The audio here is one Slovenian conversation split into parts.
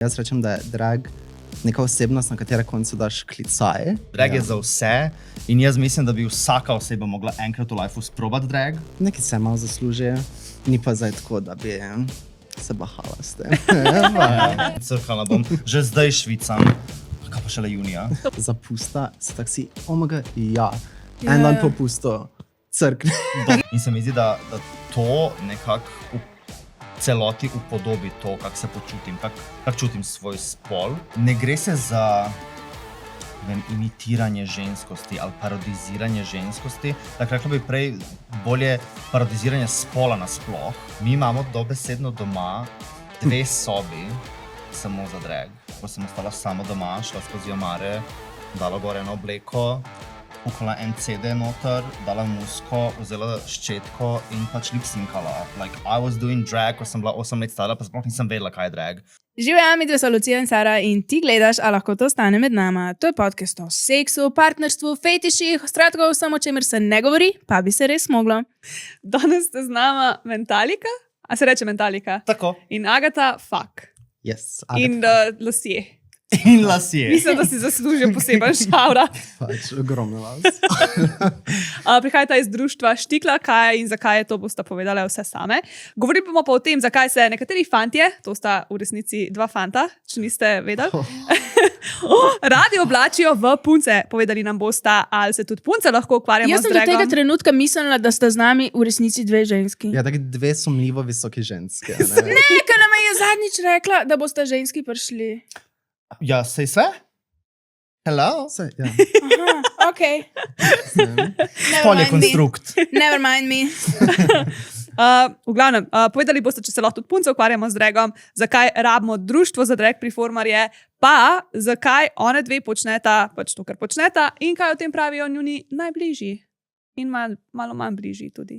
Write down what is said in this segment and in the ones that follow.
Jaz rečem, da je drag neka osebnost, na katere koncu daš klicaj. Drag je za vse in jaz mislim, da bi vsaka oseba mogla enkrat v lifeu sprobati drag. Neki se malo zasluži, ni pa zdaj tako, da bi se bahala s tem. Crkala bom, že zdaj švicam. Kaj pa šele junija? Zapusta se tak si, omega, ja. En dan popusto, crkne. In se mi zdi, da to nekako v celoti upodobi to, kako se počutim, kako čutim svoj spol. Ne gre se za imitiranje ženskosti ali parodiziranje ženskosti. Tako rekla bi prej bolje parodiziranje spola nasploh. Mi imamo dobesedno doma 2 sobi samo za drag. Ko sem ostala sama doma, šla skozi omare, dala gor eno obleko, pukala en CD noter, dala musko, vzela ščetko in pač lip-syncala. Like, I was doing drag, ko sem bila 8 let stara, pa sploh nisem vedela, kaj je drag. Živjo, mi dve so Lucija in Sara in ti gledaš, a lahko to stane med nama. To je podcast o seksu, partnerstvu, fetiših, stratko o vsem, o čemer se ne govori, pa bi se res moglo. Danes ste z nama Mentalika, a se reče Mentalika? Tako. In Agata Fuck. Yes, In Lasje. In lasje. Mislim, da si zaslužil poseben šavra. pač ogromno vas. Prihajata iz društva Štikla, kaj in zakaj je to bosta povedala vse same. Govorili bomo pa o tem, zakaj se nekateri fantje, to sta v resnici 2 fanta, če niste vedeli, radi oblačijo v punce. Povedali nam bosta, ali se tudi punce lahko ukvarjamo Jaz z sem do dragom. tega trenutka mislila, da sta z nami v resnici 2 ženski. Ja, tako 2 sumljivo visoke ženske. Neka nama je zadnjič rekla, da bosta ženski prišli. Ja, sej sve? Hello? Saj, ja. Aha, okej. Spol je konstrukt. Never mind me. V glavnem, povedali boste, če se lahko tudi punce ukvarjamo z dragom, zakaj rabimo društvo za drag performerje, pa zakaj one dve počneta, pač to, kar počneta in kaj o tem pravijo njuni najbližji in malo manj bližji tudi.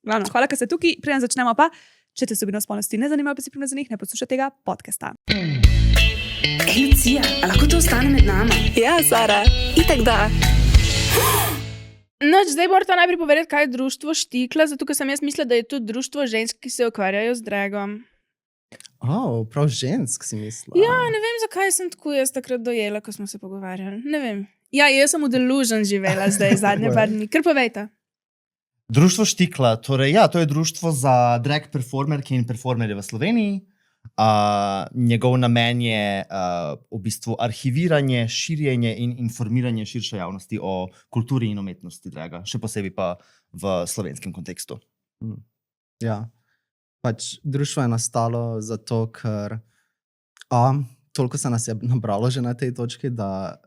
Glavno, hvala, ker ste tukaj. Preden začnemo pa, če te vsebino spolnosti ne zanimajo, pa si primno za njih, ne poslušaj tega podcasta. Ej, Lucija, a lahko to ostane med nama? Ja, Sara, itak da. Noč, zdaj morate najprej povedati, kaj je društvo Štikla, zato ker sem jaz mislila, da je to društvo žensk, ki se ukvarjajo z dragom. Prav žensk si mislila. Ja, ne vem, zakaj sem tako jaz takrat dojela, ko smo se pogovarjali. Ne vem. Ja, jaz sem v delužen živela zdaj zadnje par dni. Kar povejte. Društvo Štikla, torej ja, to je društvo za drag performerke in performerje v Sloveniji. Njegov namen je v bistvu arhiviranje, širjenje in informiranje širše javnosti o kulturi in umetnosti draga, še posebej pa v slovenskem kontekstu. Ja, pač društvo je nastalo zato, ker toliko se nas je nabralo že na tej točki, da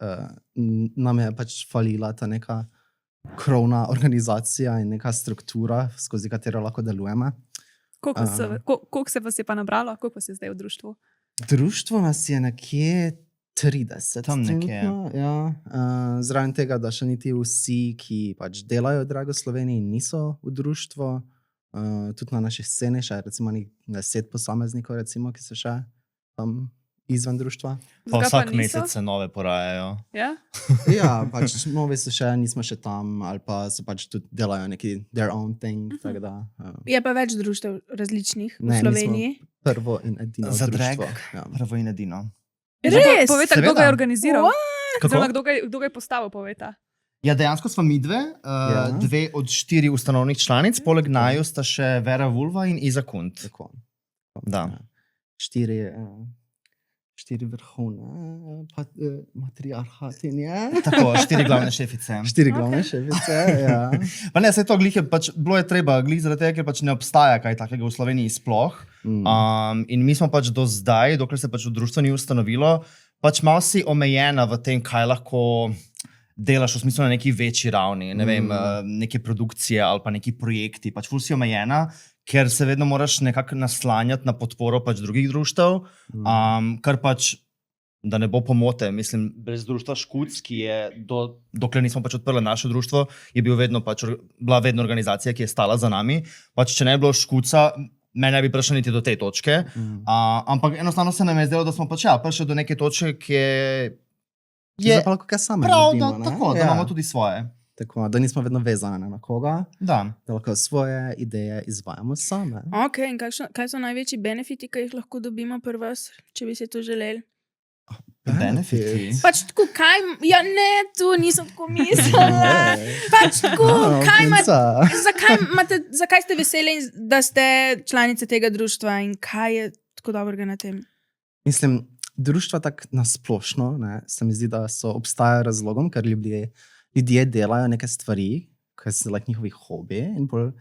nam je pač falila ta neka krovna organizacija in neka struktura, skozi katero lahko delujemo. Koliko se vas je pa nabralo? Koliko vas je zdaj v društvu? Društvo nas je nekje 30. Tam nekje, trenutno, ja. Zraven tega, da še niti vsi, ki pač delajo drago v Sloveniji, niso v društvu. Tudi na naši sceni še recimo 10 posameznikov, recimo, ki so še tam izven društva. Pa vsak mesec se nove porajajo. Ja? Ja, pač novi so še, nismo še tam, ali pa so pač tudi delajo neki their own thing, tako da. Je pa več društev različnih v Ne, mi smo Sloveniji. prvo in edino Za drag, društvo. Ja. prvo in edino. Res? Povejte, kdo ga je organiziral? Kako? Oziroma, kdo ga je postavil, povejte. Ja, dejansko smo mi dve, 2 od 4 ustanovnih članic, poleg naju sta še Vera Vulva in Iza Kunt. Tako. Da. 4 vrhovne matriarhatinje. Tako, 4 glavne šefice. 4 glavne šefice, ja. Pa ne, saj to glih je pač, bilo je treba, glih zaradi tega, ker pač ne obstaja kaj takega v Sloveniji sploh. In mi smo pač do zdaj, dokler se pač v društvu ni ustanovilo, pač malo si omejena v tem, kaj lahko delaš v smislu na neki večji ravni, ne vem, neke produkcije ali pa neki projekti, pač ful si omejena, ker se vedno moraš nekako naslanjati na podporo pač drugih društev, kar pač, da ne bo pomote, mislim, brez društva Škuc, ki je, dokler nismo pač odprli naše društvo, je bila vedno organizacija, ki je stala za nami. Pač, če ne bi bilo Škuca, mene ne bi prišli niti do te točke, ampak enostavno se nam je zdelo, da smo pač prišli do neke točke, ki je Zapalko, kaj same prav, naredimo, da, ne? tako, da Ja. imamo tudi svoje. Tako da nismo vedno vezani na koga, Da. da lahko svoje ideje izvajamo same. Ok, in kaj so največji benefiti, ki jih lahko dobimo pri vas, če bi si to želeli? Benefiti. Pač tako, kaj, ja ne, tu nisem tako mislila. Pač tako, kaj imate, zakaj ste veseli, da ste članice tega društva in kaj je tako dobrega na tem? Mislim, društva tako nasplošno, se mi zdi, da obstajajo razlogom, ker ljudje delajo neke stvari, ki so njihovi hobi in bolj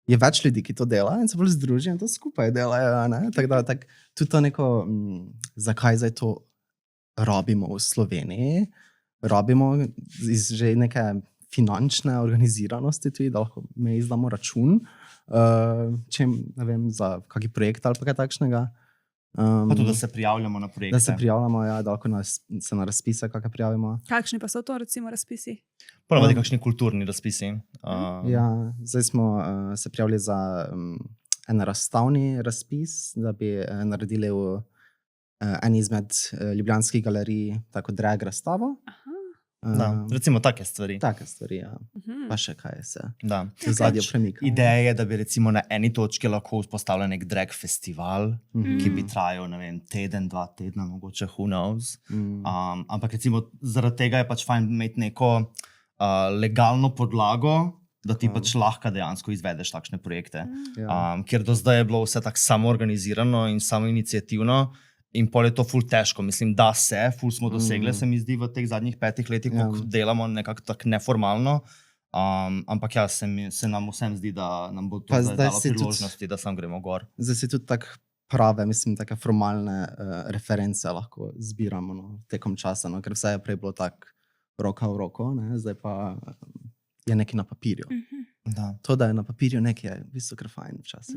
je več ljudi, ki to delajo in se bolj združijo in to skupaj delajo. Tako da tudi to neko, zakaj zdaj to rabimo v Sloveniji, rabimo iz že neke finančne organiziranosti tudi, da lahko mi izdamo račun, ne vem, za kaki projekt ali pa kaj takšnega. Pa tudi, da se prijavljamo na projekte. Da se prijavljamo, ja, da lahko se na razpise kakaj prijavimo. Kakšni pa so to, recimo, razpisi? Ponavadi kakšni kulturni razpisi. Ja, zdaj smo se prijavili za en razstavni razpis, da bi naredili v eni izmed ljubljanskih galerij tako drag razstavo. Da, recimo take stvari. Take stvari, ja. Pa še kaj se Da. v zadju premika. Ideja je, da bi recimo na eni točki lahko vzpostavili nek drag festival, ki bi trajal, ne vem, teden, 2 tedna, mogoče who knows. Ampak recimo zaradi tega je pač fajn imeti neko legalno podlago, da ti pač lahko dejansko izvedeš takšne projekte. Ker do zdaj je bilo vse tako samoorganizirano in samoiniciativno, in pol je to ful težko. Mislim, da ful smo dosegli, se mi zdi, v teh zadnjih 5 letih, ko delamo nekako tako neformalno. Ampak ja, se nam vsem zdi, da nam bo to zdaj dalo priložnosti, da sam gremo gor. Zdaj si tudi tako prave, mislim, take formalne reference lahko zbiramo tekom časa, ker vse je prej bilo tako roka v roko, zdaj pa je nekaj na papirju. Da. To, da je na papirju nekaj, je v bistvu kar fajn včasih.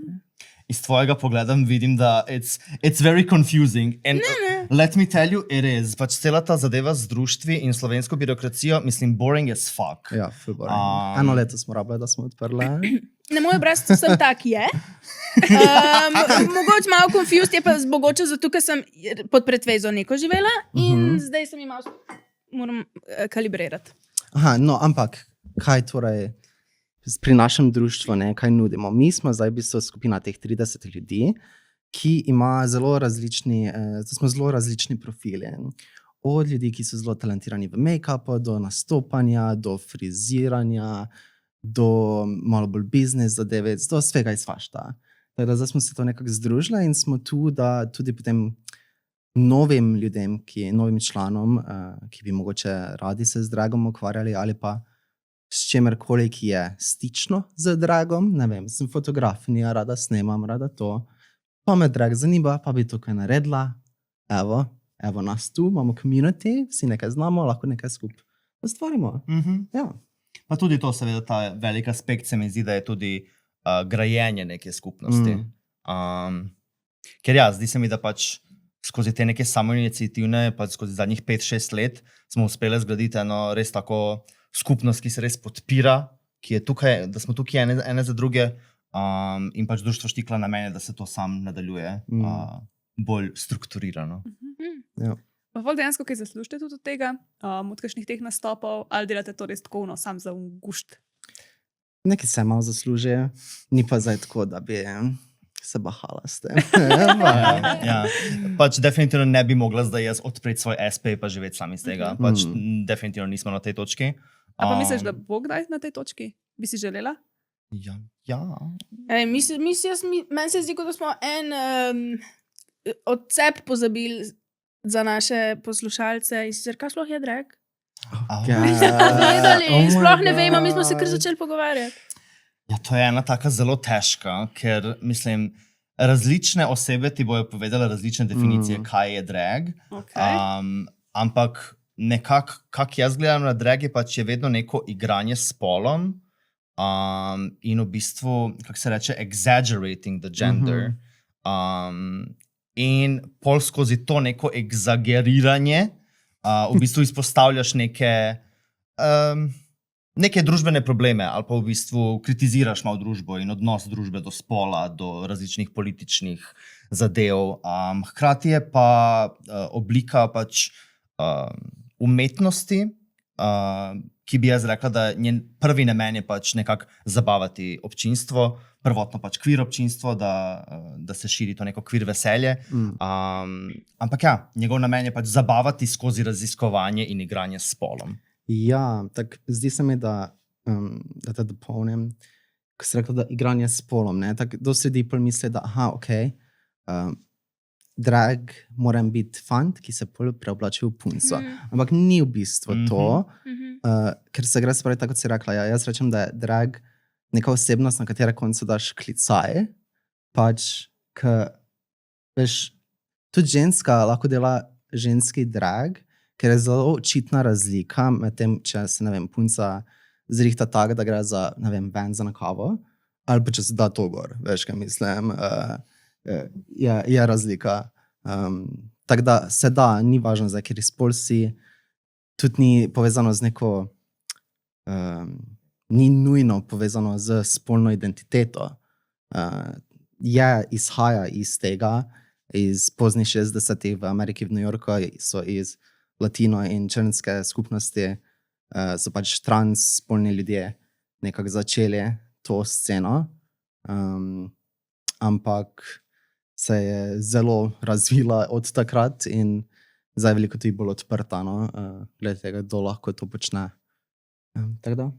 Iz tvojega pogleda vidim, da it's very confusing. And let me tell you, it is. Pač cela ta zadeva z društvi in slovensko birokracijo, mislim, boring as fuck. Ja, ful boring. Eno leto smo rabili, da smo odprli. Na moj obraz sem tak je. Mogoče malo confused, je pa mogoče zato, ker sem pod pretvezo neko živela in zdaj sem imel, moram kalibrirati. Aha, no, ampak kaj torej pri našem društvu, kaj nudimo? Mi smo zdaj v bistvu skupina teh 30 ljudi, ki ima zelo različni profili. Od ljudi, ki so zelo talentirani v make-upu, do nastopanja, do friziranja, do malo bolj biznis zadeve, do svega in svašta. Tako da zdaj smo se to nekako združili in smo tu, da tudi potem novim ljudem, novim članom, ki bi mogoče radi se z dragom ukvarjali ali pa s čemerkoli, ki je stično z dragom, ne vem, sem fotografinja, rada snemam, rada to, pa me drag zanima, pa bi to kaj naredila, evo nas tu, imamo community, vsi nekaj znamo, lahko nekaj skupaj ustvarimo. Ja. Pa tudi to, seveda, ta velik aspekt se mi zdi, da je tudi grajenje neke skupnosti. Ker ja, zdi se mi, da pač skozi te neke samoiniciativne, pač skozi zadnjih 5-6 let smo uspeli zgraditi eno res tako skupnost, ki se res podpira, ki je tukaj, da smo tukaj ene za druge in pač društvo Štikla na mene, da se to sam nadaljuje bolj strukturirano. Ja. Pa bolj dejansko, kaj zaslužite tudi od tega, od kakšnih teh nastopov, ali delate to res tako sam za gušt? Nekaj se malo zasluži, ni pa zdaj tako, da bi se bahala s tem. Ja. Pač definitivno ne bi mogla zdaj jaz odpreti svoj SP pa živeti sam iz tega. Pač definitivno nismo na tej točki. A pa misliš, da bo kdaj na tej točki? Bi si želela? Ja. Meni se zdi, da smo en odcep pozabili za naše poslušalce in sicer, kaj sploh je drag? Sploh ne vemo, mi smo se kar začeli pogovarjati. Ja, to je ena taka zelo težka, ker mislim, različne osebe ti bojo povedale različne definicije, kaj je drag. Ampak nekako, kak jaz gledam na drag, je pač je vedno neko igranje s spolom in v bistvu, kako se reče, exaggerating the gender. In pol skozi to neko exageriranje v bistvu izpostavljaš neke družbene probleme ali pa v bistvu kritiziraš malo družbo in odnos družbe do spola, do različnih političnih zadev. Hkrati je pa oblika pač umetnosti ki bi jaz rekla, da njen prvi namen je pač nekako zabavati občinstvo, prvotno pač kvir občinstvo, da se širi to neko kvir veselje. Ampak ja, njegov namen je pač zabavati skozi raziskovanje in igranje s spolom. Ja, tako zdi se mi, da te dopolnim, ko si rekla, da igranje s spolom, ne, tako dosti ljudi misli, da drag moram biti fant, ki se pol preoblači v punco. Ampak ni v bistvu to, ker se gre spravi tako, kot si rekla. Ja, jaz rečem, da je drag neka osebnost, na katere koncu daš klicaj, pač, veš, tudi ženska lahko dela ženski drag, ker je zelo očitna razlika med tem, če se, ne vem, punca zrihta tako, da gre za, ne vem, ven za na kavo, ali pa če se da to gor, veš, kaj mislim, je razlika. Tako da se da, ni važno, za kateri spol si, tudi ni povezano z neko, ni nujno povezano z spolno identiteto. Izhaja iz tega, iz poznih 60-ih v Ameriki, v New Yorku, so iz latino in črnske skupnosti, so pač transspolni ljudje nekako začeli to sceno, ampak se je zelo razvila od takrat in zdaj veliko tudi bolj odprta, no, glede tega, kdo lahko to počne. Tako da?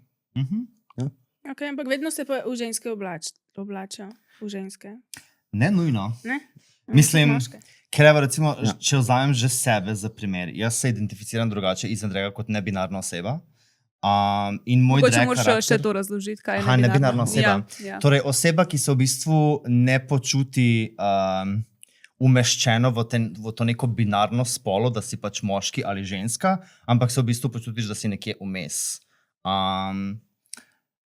Ja. Okay, ampak vedno se pa v ženske oblačijo. V ženske. Ne nujno. Ne? Mislim, Moške. ker evo, recimo, če vzamem že sebe za primer, jaz se identificiram drugače izven draga kot nebinarna oseba. In moj Mogoče drag moraš karakter... še to razložiti, kaj je nebinarna oseba. Ja. Torej, oseba, ki se v bistvu ne počuti umeščeno v to neko binarno spolo, da si pač moški ali ženska, ampak se v bistvu počutiš, da si nekje vmes.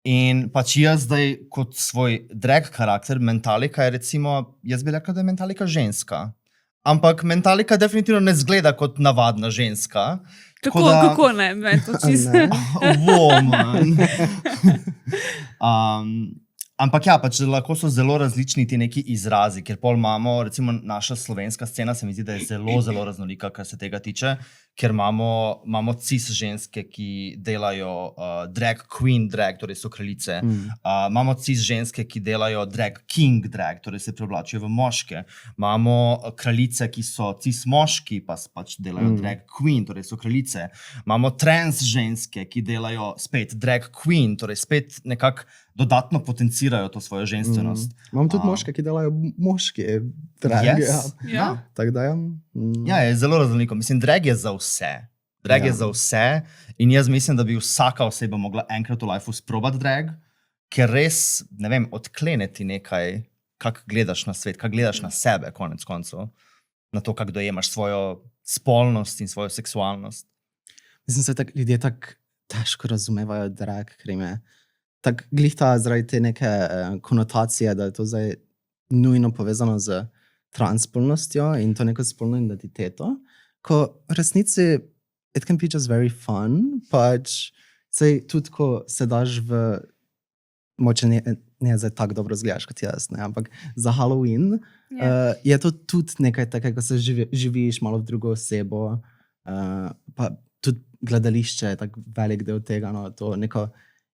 In pač jaz zdaj kot svoj drag karakter, Mentalika je recimo, jaz bi rekla, da je Mentalika ženska. Ampak Mentalika definitivno ne zgleda kot navadna ženska. Kako ne? Meni to čisto. Woman. Ampak ja, pač lahko so zelo različni ti neki izrazi, ker pol imamo, recimo naša slovenska scena se mi zdi, da je zelo, zelo raznolika, kar se tega tiče, ker imamo cis ženske, ki delajo drag queen drag, torej so kraljice. Imamo cis ženske, ki delajo drag king drag, torej se preoblačijo v moške. Imamo kraljice, ki so cis moški, pa pač delajo drag queen, torej so kraljice. Imamo trans ženske, ki delajo spet drag queen, torej spet nekako dodatno potencirajo to svojo ženstvenost. Imam tudi moške, ki delajo moški drag. Yes. Ja. Tako da Ja, je zelo raznoliko. Mislim, drag je za vse. Drag je za vse in jaz mislim, da bi vsaka oseba mogla enkrat v lifeu sprobati drag, ker res, ne vem, odkleneti nekaj, kako gledaš na svet, kako gledaš na sebe, konec koncev, na to, kako dojemaš svojo spolnost in svojo seksualnost. Mislim, da ljudje tako težko razumevajo drag, ker jim je tako glihta zaradi te neke konotacije, da je to zdaj nujno povezano z transspolnostjo in to neko spolno identiteto, ko v resnici it can be just very fun, pač sej tudi, ko se daš v moče ne zdaj tako dobro zgledaš kot jaz, ne, ampak za Halloween je to tudi nekaj takega, ko se živiš malo v drugo osebo, pa tudi gledališče je tak velik del tega, no, to neko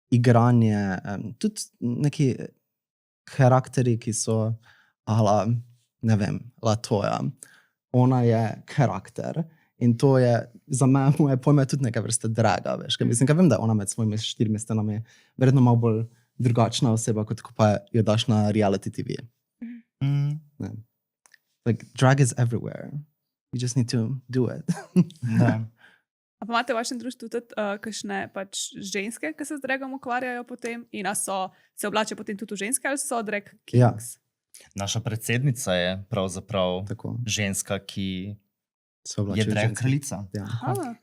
igranje, tudi neki karakteri, ki so ala, ne vem, Latoja. Ona je karakter in to je za me, moje pojme, tudi neka vrsta draga, veš. Mislim, kaj vem, da je ona med svojimi 4 stenami verjetno malo bolj drugačna oseba, kot ko pa jo daš na reality TV. Ne. Like, drag is everywhere. You just need to do it. A pa imate v vašem društvu tudi kakšne pač ženske, ki se z dragom ukvarjajo potem in se oblačijo potem tudi v ženske ali so drag kings? Naša predsednica je pravzaprav ženska, ki je drag kraljica. Ja.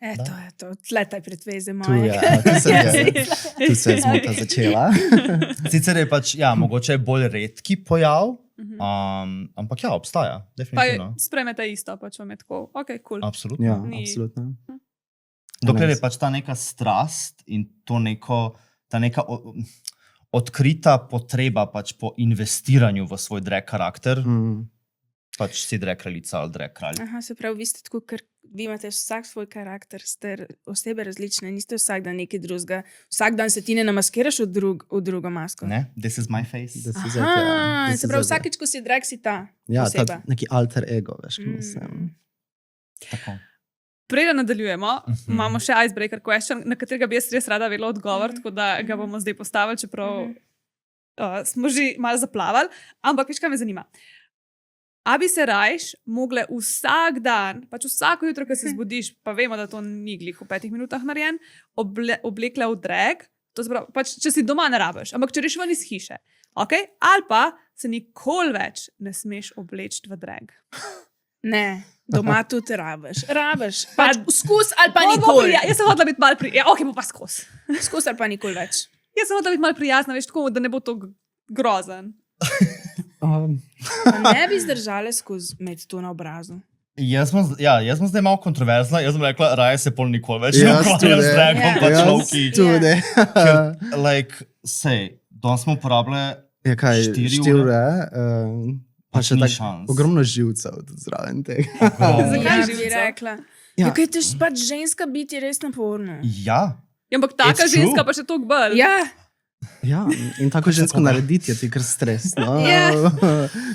To je to, tletaj pretveze Tu moje. tu se je zmota začela. Sicer je pač, ja, mogoče je bolj redki pojav, ampak ja, obstaja, Pa definitivno. sprejmete isto, pač vam je tako, ok, cool. Absolutno. Ja, Ni- absolutno. Dokler je pač ta neka strast in ta neka odkrita potreba pač po investiranju v svoj drag karakter, pač si drag kraljica ali drag kralj. Aha, se pravi, vi ste tako vi imate vsak svoj karakter, ste osebe različne, niste vsak dan nekaj drugega. Vsak dan se ti ne namaskiraš v drugo masko. Ne, this is my face. This is it, Aha, This se is pravi, it, vsakič, ko si drag, si ta Ja, oseba. ta neki alter ego, veš, kaj mislim. Tako. Preden nadaljujemo, imamo še icebreaker question, na katerega bi jaz res rada vedela odgovor, tako da ga bomo zdaj postavili, čeprav smo že malo zaplavali. Ampak, veš, kaj me zanima? A bi se rajš mogle vsak dan, pač vsako jutro, ko se zbudiš, pa vemo, da to ni glih v 5 minutah narejen, oblekle v drag, to se pravi, pač, če si doma ne rabiš, ampak če reš ven iz hiše, okay? Ali pa se nikoli več ne smeš obleči v drag. Ne, doma tudi rabiš. Pač skus ali pa Bo nikoli. Jaz sem hodila biti malo ok, bo pa skozi. Skus ali pa nikoli več. Jaz sem hodila biti malo prijazna, veš, tako, da ne bo to grozen. Pa ne bi zdržale skozi med to na obrazu. Jaz sem zdaj malo kontroverzna, jaz sem rekla, raje se pol nikoli več ne Jaz ukvarjam z tudi. dragom, Ja. pač Jaz lovki. tudi. Ker, like, sej, danes smo uporabljali Ja, kaj, 4 4 ure? ure, pa Pač še ni tako šans. ogromno živcev tudi zraven tega. Zakaj Ja, bi živcev? rekla. Ja. Ja, kaj tež pač ženska biti je res naporno. Ja, Ja, ampak taka It's true. ženska pa še toliko bolj. Ja, Ja, in tako žensko narediti je ti kar stresno. Ja.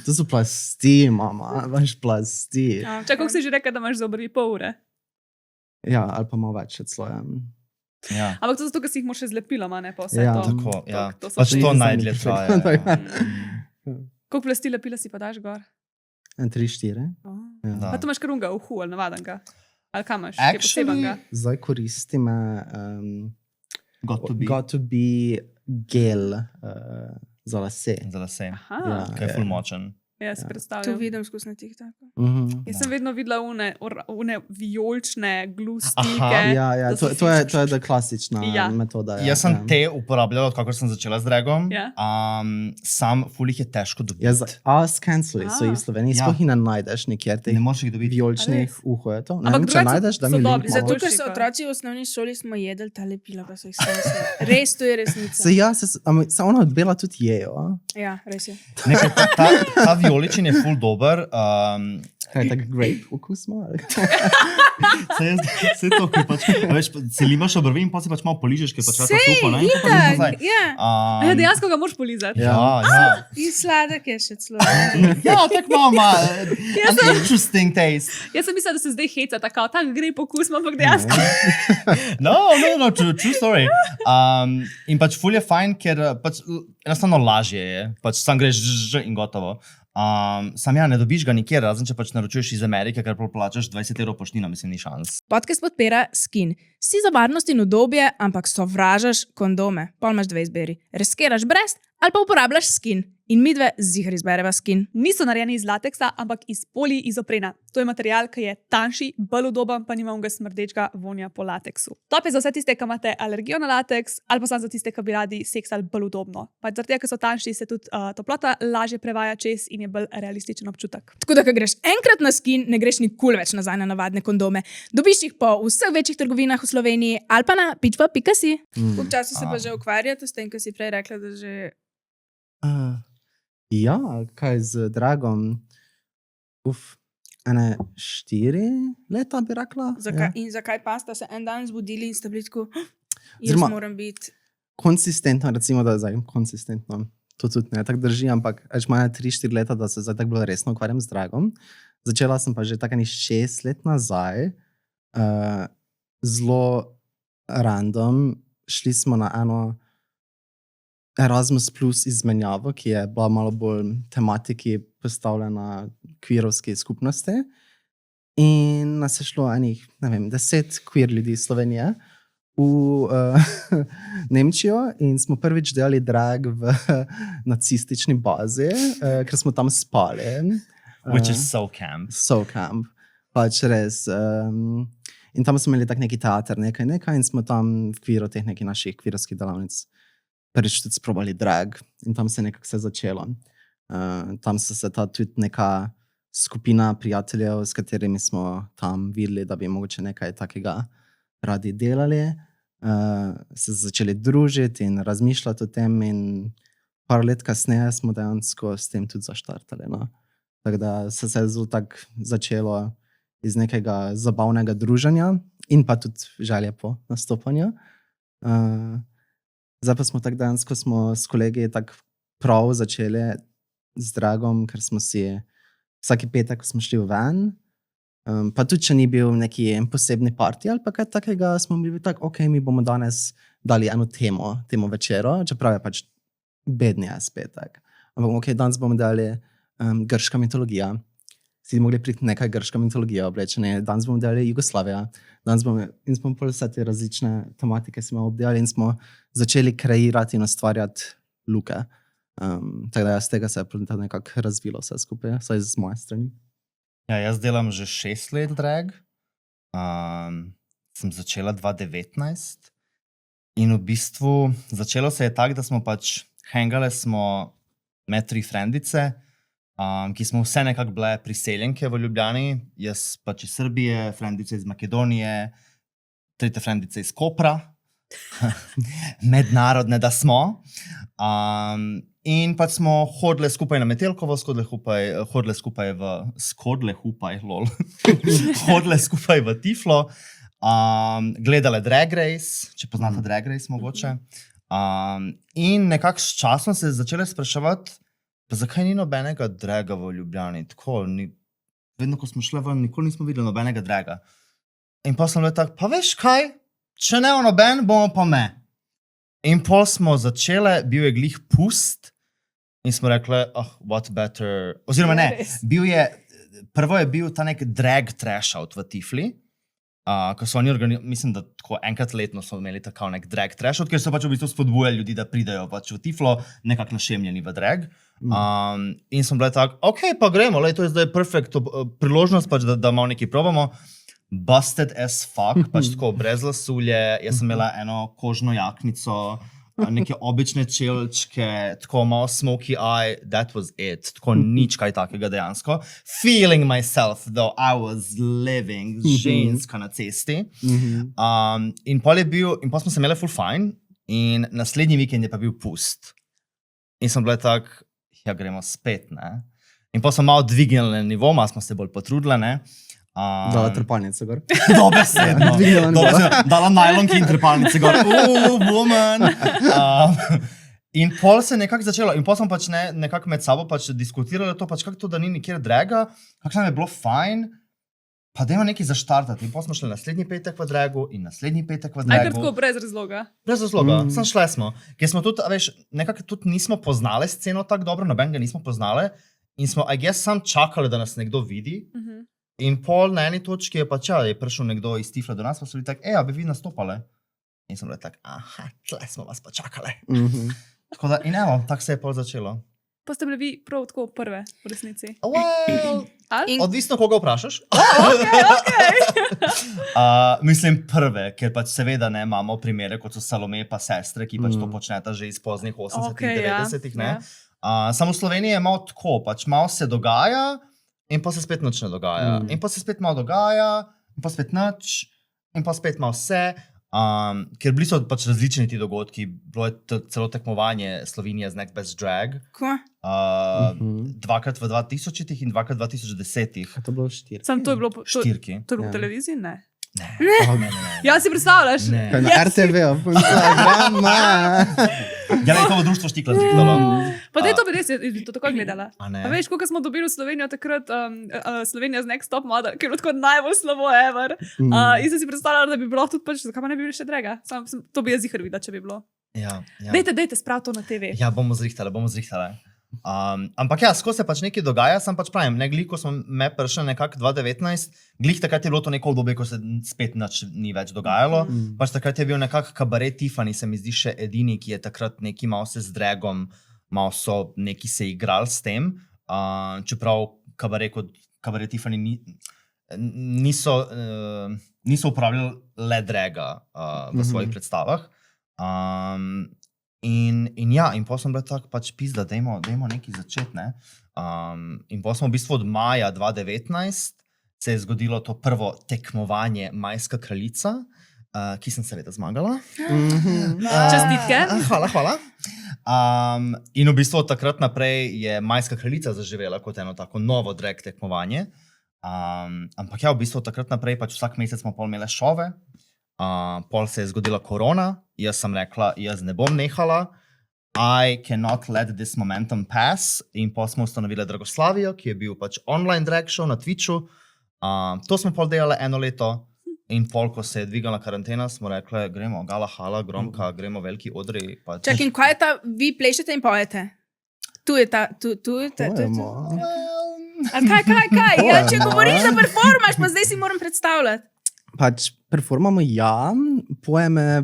To so plasti, mama, imaš plasti. Čakaj, kako si že rekel, da imaš za obrvi pol ure? Ja, ali pa malo več slojem. ja. Ampak to zato, ker si jih moš še z lepilom, a ne pa vse Ja, to. Tako, ja. To so Pač še- to Nisem najdlje nikoli traja. rekel. Ja. Koliko plasti lepila si pa daš gor? 3, 4. Oh. Ja. Da. Pa to imaš karunga, uhu ali navadenga. Ali kam imaš? Actually- Posebenga. Zdaj koristim Got to be. Got to be gel za lase. Za lase. Aha, Ja. Kaj je ful močen. ja, si to predstavljam. vidim skozi na TikToku. Jaz sem vedno videla une vijolične glustike. Aha. Ja, da so to je ta klasična Ja. metoda. Ja, Jaz sem ja. te uporabljal, odkar sem začela z dragom. Ja. Sam ful jih je težko dobiti. Ja, scanceli so jih v Sloveniji, Ja. sploh jih ne najdeš nikjer teh Ne moreš jih dobiti. vijoličnih A res? uhov. Je to? Ne Ampak vem, če drugače najdeš, da so mi dobri, link zato malo. Zato, ker so otroci v osnovni šoli smo jedli ta lepila, pa so jih skenili. Res, to je resnica. Se ja, se ona od bela tudi jejo. A? Ja, res je. Nekaj, ta vijoličen je ful dober. Kaj je tak grape okus ima? ali? Se to, ki pač, a veš, si limaš obrvi in pa si pač malo poližeš, ker pač rata Sej, suho, ne? In potem itak, nazaj. ja. Ja, dejansko ga moraš polizati. Ja, ja. In sladek je še celo. Ja, tako malo ima an interesting taste. Jaz sem mislila, da se zdaj heca, tako tam gre pokus, ampak dejansko. No, true story. In pač ful je fajn, ker pač enostavno lažje je. Pač sam greš in gotovo. Sam ja, ne dobiš ga nikjer, razen če pač naročuješ iz Amerike, ker plačaš 20 € poštnino, mislim, ni šans. Podcast podpira Skin. Si za varnost in udobje, ampak sovražaš kondome. Pol imaš dve izbiri. Riskiraš brez ali pa uporabljaš Skin. In midve zihar izbereva Skin. Niso narejeni iz lateksa, ampak iz poliizoprena. To je material, ki je tanjši, bolj udoben, pa nima unga smrdečega vonja po lateksu. Top je za vse tiste, ki imate alergijo na lateks, ali pa samo za tiste, ki bi radi seksali bolj udobno. Pač zaradi tega, ker so tanjši, se tudi toplota lažje prevaja čez in je bolj realističen občutek. Tako da, ko greš enkrat na Skin, ne greš nikoli več nazaj na navadne kondome. Dobiš jih po vseh večjih trgovinah v Sloveniji ali pa na pitva.si. Koliko časa se pa že ukvarjate s tem, kar si prej rekla, da že... Ja, kaj z dragom? Ene 4 leta bi rekla. Zakaj, Ja. in zakaj pa ste se en dan zbudili in ste bili tako, jaz Oziroma- moram biti... Konsistentno, recimo, da je zdaj konsistentno. To tudi ne tako drži, ampak več manj 3-4 leta, da se zdaj tako bolj resno ukvarjam z dragom. Začela sem pa že tako 6 let nazaj, zelo random. Šli smo na eno Erasmus Plus izmenjavo, ki je bila malo bolj tematiki postavljena kvirovski skupnosti. In nas je šlo enih, ne vem, 10 kvir ljudi iz Slovenije v Nemčijo in smo prvič delali drag v nacistični bazi, ker smo tam spali. Which is so camp. So camp, pač res. In tam smo imeli tak neki teater, nekaj in smo tam v kviru teh nekih naših kvirovskih delavnic prvič tudi sprobali drag in tam se je nekako vse začelo. Tam so se tudi neka skupina prijateljev, s katerimi smo tam videli, da bi mogoče nekaj takega radi delali, se začeli družiti in razmišljati o tem in par let kasneje smo dejansko s tem tudi zaštartali. No? Tako da se je zelo tako začelo iz nekega zabavnega druženja in pa tudi želje po nastopanju. Zdaj pa smo tako dejansko s kolegi tako prav začeli z dragom, ker smo si vsaki petek, ko smo šli ven, pa tudi, če ni bil neki posebni party ali pa kaj takega, smo bili tako, ok, mi bomo danes dali eno temo večero, čeprav je pač bedni petek. Ampak ok, danes bomo dali grška mitologija. Si mogli priti nekaj grška mitologija oblečene, danes bomo delali Jugoslavija, in smo pa vse te različne tematike smo obdelali in smo začeli kreirati in ustvarjati luke. Tako da z tega se je nekako razvilo vse skupaj, vsaj z moje strani. Ja, jaz delam že 6 let drag. Sem začela 2019 in v bistvu začelo se je tako, da smo pač hangale smo med 3 frendice, ki smo vse nekako bile priseljenke v Ljubljani. Jaz pač iz Srbije, frendice iz Makedonije, 3. frendice iz Kopra. Mednarodne, da smo. In pač smo hodile skupaj na Metelkovo, hodile skupaj v Tiflo, gledale Drag Race, če poznate Drag Race mogoče. In nekako s časom se je začele spraševati, pa zakaj ni nobenega draga v Ljubljani? Tako, vedno, ko smo šle ven, nikoli nismo videli nobenega draga. In pa sem bila tako, pa veš kaj? Če ne o noben, bomo pa me. In pol smo začele, bil je glih pust in smo rekli, what better, oziroma ne, prvo je bil ta nek drag trash out v Tifli, ko so oni mislim, da tako enkrat letno smo imeli tako nek drag trash out, ker so pač v bistvu spodbujali ljudi, da pridajo pač v Tiflo, nekako našemljeni v drag. In smo bili tako, ok, pa gremo, to je zdaj perfekt priložnost, pač, da malo nekaj probamo. Busted as fuck, pač tako brez lasulje, jaz sem imela eno kožno jaknico, neke obične čelčke, tako malo smoky eye, that was it, tako nič kaj takega dejansko. Feeling myself, though I was living, ženska na cesti. In pol smo se imeli full fine in naslednji vikend je pa bil pust. In sem bila tak, ja gremo spet, ne. In pol smo malo dvignili nivo, malo smo se bolj potrudili, ne. Dala trepalnice gor. Dobesedno. Dala najlonki in trepalnice gor. Woman. In pol se je nekako začelo. In pol smo pač nekako med sabo pač diskutirali to, pač kako to, da ni nikjer draga, kako nam je bilo fajn, pa dajmo nekaj zaštartati. In pol smo šli naslednji petek v dragu in naslednji petek v dragu. Ajde tako brez razloga. Brez razloga, sem šle smo. Ker smo tudi, veš, nekako tudi nismo poznali sceno tako dobro, nobenega nismo poznali in smo, I guess, sam čakali, da nas nekdo vidi. In pol na eni točki je pač, je prišel nekdo iz Tifla do nas, pa so bili tak, bi vi nastopali. In sem bili tak, aha, tle smo vas pa čakali. Tako da, in evo, tako se je pol začelo. Pa ste bili vi prav tako prve v resnici? Well, odvisno, koga vprašaš. Mislim prve, ker pač seveda ne imamo primere, kot so Salome pa sestre, ki pač to počneta že iz poznih 80-ih, 90-ih, ne. Samo v Sloveniji je malo tako, pač malo se dogaja, in pa se spet nič ne dogaja. In pa se spet malo dogaja, in pa spet nič, in pa spet malo vse. Ker bili so pač različni ti dogodki, bilo je celo tekmovanje Slovenije z Next Best Drag. Ko? Dvakrat v 2000-ih in dvakrat v 2010-ih. To je bilo 4. Sam to je bilo Štirki. To je bilo v televiziji, ne? Ne. Ja, si predstavljaš? Ne. Na RTV, Instagrama. Ja, je to v društvo Štikla zrihtalo. Pa daj to bi res, bi to tako gledala. A ne? A veš, koliko smo dobili v Slovenijo takrat, Slovenija z Next Top Model, ki je bilo tako najbolj slabo ever. In sem si predstavljala, da bi bilo tudi pač, zakaj pa ne bi bili še draga. To bi jaz zihar videla, če bi bilo. Ja. Dajte, sprav to na TV. Ja, bomo zrihtali. Ampak ja, skozi se pač nekaj dogaja, sam pač pravim, ne glih, ko smo me prišli nekako 2019, glih takrat je bilo to neko obdobje, ko se spet nič ni več dogajalo, pač takrat je bil nekako kabaret Tiffany, se mi zdi še edini, ki je takrat neki malo se z dragom, malo so neki se igrali s tem, čeprav kabaret Tiffany niso uporabljali le draga v svojih predstavah. In potem sem bila tako pač pizda, dajmo nekaj začeti, ne. In potem smo v bistvu od maja 2019 se je zgodilo to prvo tekmovanje Majska kraljica, ki sem seveda zmagala. Čestitke. Hvala. In v bistvu od takrat naprej je Majska kraljica zaživela kot eno tako novo drag tekmovanje. Ampak ja, v bistvu od takrat naprej, pač vsak mesec smo pol imeli šove, pol se je zgodila korona, jaz sem rekla, jaz ne bom nehala, I cannot let this momentum pass, in pol smo ustanovili Dragoslavijo, ki je bil pač online drag show na Twitchu. To smo pol delali 1 leto, in pol, ko se je dvigala karantena, smo rekli, gremo Gala Hala, Gromka, gremo veliki odri. Pač. Čak, in kaj je ta, vi plešete in pojete? Tu je ta. A kaj? Ja, če govoriš, da performaš, pa zdaj si moram predstavljati. Pač performamo ja, pojeme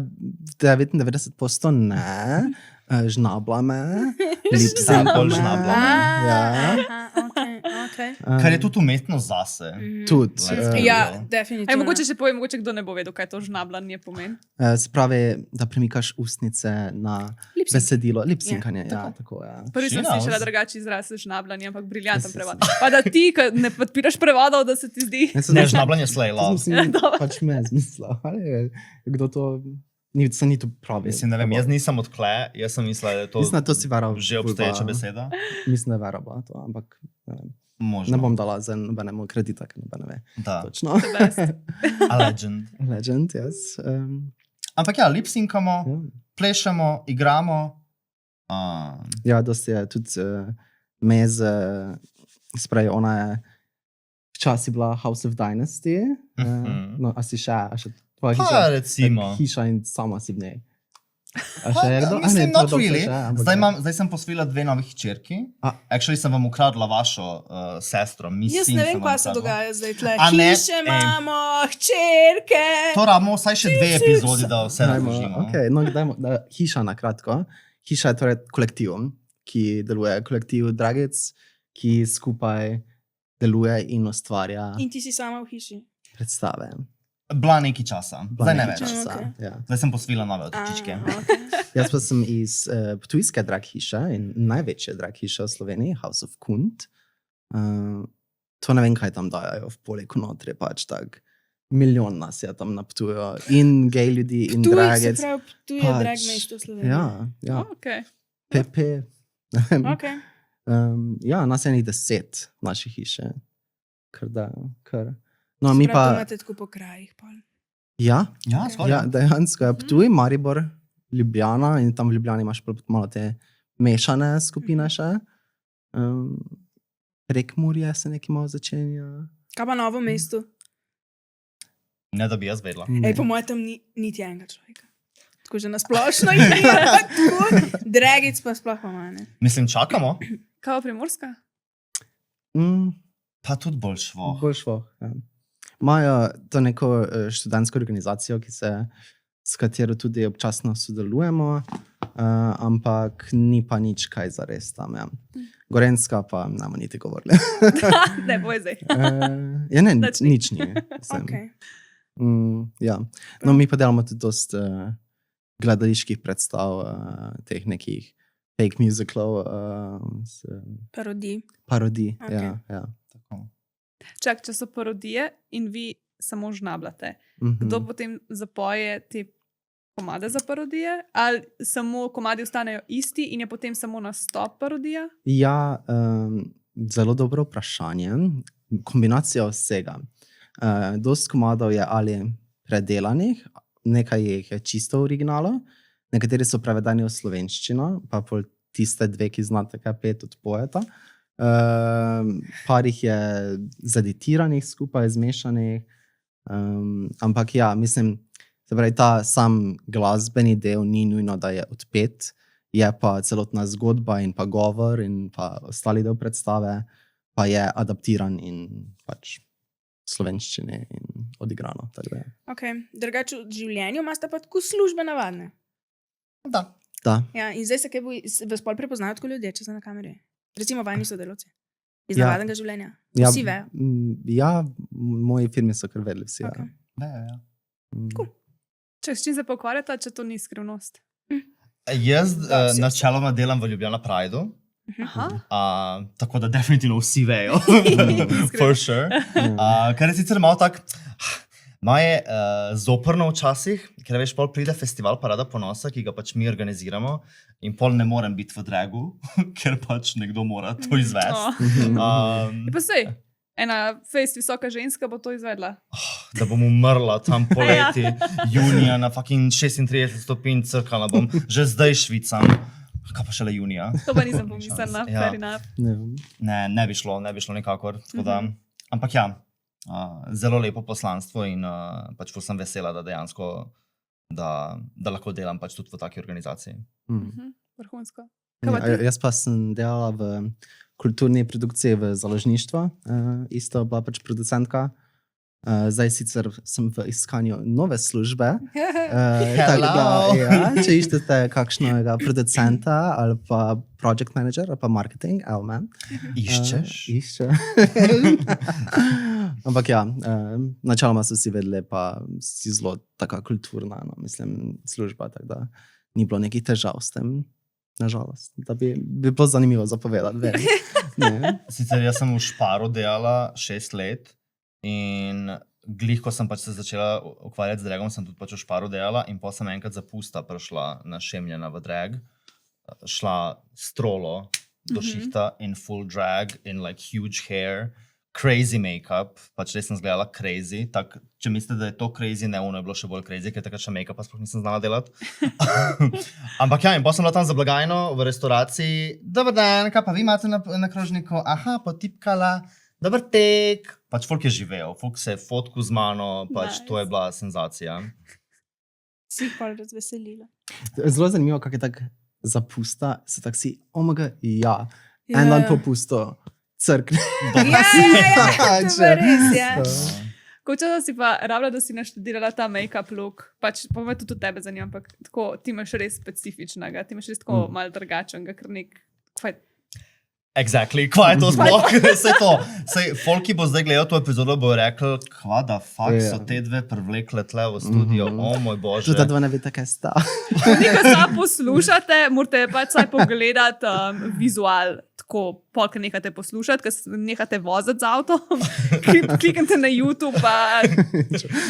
99% ne, žnablame, Pol žnabljamo. Okay. Kar je tudi umetnost zase. Tudi. Ja, definitivno. Aj, mogoče še povem, mogoče kdo ne bo vedel, kaj to žnabljanje pomeni. Se pravi, da premikaš ustnice na Lip sync. besedilo, lipsinkanje. Ja, Ja, tako je. Prvi sem She knows. slišala drugačen izraz žnabljanje, ampak briljanten prevod. Pa da ti, ko ne podpiraš prevodov, da se ti zdi. Ne, žnabljanje slej To love. mislim, pač me je zmislil. Ali kdo to, ni to pravi. Mislim, ne vem, jaz nisem odkle, jaz sem mislila, da je to, Mislim, da to si veral. že obstoječa beseda. Mislim, da je veral bila to, ampak ne vem. Možno. Ne bom dala za nobenemu kredita, ker noben ne ve. Da, Točno. a legend. Legend, yes. Ampak ja, lipsinkamo, Ja. plešemo, igramo. Ja, dosti je tudi meze, sprej, ona je včasih bila House of Dynasty, no, a si še tvoja hiša? Pa recimo. Hiša in sama si v njej. A še je kdo? A ne, Mislim, to not dobro really. še, ampak Zdaj sem posvojila 2 novi hčerki. A. Actually sem vam ukradla vašo sestro. Jaz ne vem, kaj se dogaja zdaj tle. A ne, Hiše imamo, hčerke. To rabimo vsaj še 2 epizodi, da vse Dajmo, razložimo. okay, no, dajmo, hiša na kratko. Hiša je torej kolektiv, ki deluje, kolektiv Dragic, ki skupaj deluje in ustvarja In ti si sama v hiši. predstave. Bila nekaj časa, zdaj ne več. Časa, okej. ja. Zdaj sem posvojila nove otročičke. Okay. Jaz pa sem iz ptujske drag hiše in največje drag hiše v Sloveniji, House of Kunt. To ne vem, kaj tam dajo v Poliku notri, pač tak. Milijon nas je tam na Ptuju. In gej ljudi, in Tu dragec. je Pač, drag mesto v Sloveniji. Ja, ja. Okay. Pepe. Ne vem. Okay. Ja, nas je enih 10 naše hiše. Kar. No, mi To pa. imate tako po krajih. Pol. Ja, Ja, skoraj. ja, dejansko je Ptuj, Maribor, Ljubljana in tam v Ljubljani imaš malo te mešane skupine še. Prekmurje se nekaj malo začenja. Kaj pa novo mesto? Ne, da bi jaz vedela. Ne. Ej, po mojem tam ni niti enega človeka. Tako že nasplošno je tako. Dragic pa sploh pa manj. Mislim, čakamo, Kaj pa Primorska? pa tudi bolj šlo. Bolj šlo. Ja. Imajo to neko študentsko organizacijo, s katero tudi občasno sodelujemo, ampak ni pa nič kaj zares tam. Ja. Gorenska pa ne bomo niti govorili. Ne, boj zdaj. Ja, ne, Nič ni. nič ni. Mislim. Okay. Ja. No, mi pa delamo tudi dost gledaliških predstav, teh nekih fake musicalov, Parodij. parodij. Okej. Ja, ja. Tako. Čak, če so parodije in vi samo žnabljate, Mhm. kdo potem zapoje te komade za parodije? Ali samo komadi ostanejo isti in je potem samo nastop parodija? Ja, zelo dobro vprašanje. Kombinacija vsega. Dost komadov je ali predelanih, nekaj jih je čisto v originalu, nekateri so prevedeni v slovenščino, pa pol tiste 2, ki znate kaj pet od poeta. Par jih je zaditiranih skupaj, zmešanih. Ampak ja, mislim, se pravi, ta sam glasbeni del ni nujno, da je odpet, je pa celotna zgodba in pa govor in pa ostali del predstave, pa je adaptiran in pač v slovenščini in odigrano. tako da je. Okay. Drugače v življenju imate pa tako službe navadne. Da. Da. Ja, in zdaj se kaj vas pol prepoznajo kot ljudje, če so na kameri. Recimo vajni sodelavci. Iz Ja. navadnega življenja. Ja, Vsi vejo. Ja, moji firmi so kar vedeli vsi. Okay. Ja. Cool. Če s čim se pa ukvarjata, če to ni skrivnost? Jaz Da, si- načeloma delam v Ljubljana Prideu, Aha. tako da definitivno vsi vejo. For sure. Kar je sicer malo tako, malo je zoprno včasih, ker veš, pol pride festival Parada ponosa, ki ga pač mi organiziramo in pol ne morem biti v dragu, ker pač nekdo mora to izvesti. Je pa sej. ena fejst visoka ženska bo to izvedla. Da bom umrla tam poleti, junija na fucking 36 stopinj crkala bom, že zdaj švicam. Kaj pa šele junija? To pa nisem pomislila, Ja. fair enough. Ne bi šlo nikakor. Ampak ja, zelo lepo poslanstvo in pač ful sem vesela, da dejansko, da lahko delam pač tudi v taki organizaciji. Vrhunsko. Jaz pa sem delala v kulturni produkciji v založništvu, isto bila pač producentka. Zdaj sicer sem v iskanju nove službe. Tako da, ja, če iščete kakšnega producenta ali pa project manager ali pa marketing, Elman. Iščeš? Ampak ja, načeloma so si vedeli, pa si zelo taka kulturna, no, mislim, služba, tako da ni bilo nekih težav s tem. Nažalost, da bi bilo zanimivo zapovedati. Sicer jaz sem v Šparu delala 6 let in glih, ko sem pač se začela ukvarjati z dragom, sem tudi pač v Šparu delala in potem sem enkrat zapusta prišla na šemljena v drag, šla strolo do šihta in full drag in like huge hair, crazy make-up, pač res sem zgledala crazy, tak, če mislite, da je to crazy, ne, ono je bilo še bolj crazy, ker takrat še make-upa sploh nisem znala delati. Ampak ja, in potem sem bila tam za blagajno v restauraciji, dober dan, kaj pa vi imate na krožniku? Aha, potipkala, dober tek. Pač folk je živel, folk se je fotku z mano, pač to je bila senzacija. Si pa razveselila. Zelo zanimivo, kako je tak zapusta, se tak si, omega, ja, en dan popusto. Crkne. Ja, to je res, ja. Kočala si pa rabila, da si naštudirala ta make-up look, pač pa me tudi od tebe zanima, ampak tako, ti imaš res specifičnega, ti imaš res tako malo drugačnega, ker Exactly, kva je to sploh? Sej to, folk, ki bo zdaj gledal to epizodo, bo rekel, kva da fuck so te dve privlekle tle v studio, o moj bože. Tudi dva ne veste, kaj sta. Nekaj sa poslušate, morate pač saj pogledati vizual, tako polk nehate poslušati, ker nehate voziti z avtom, kliknite na YouTube, pa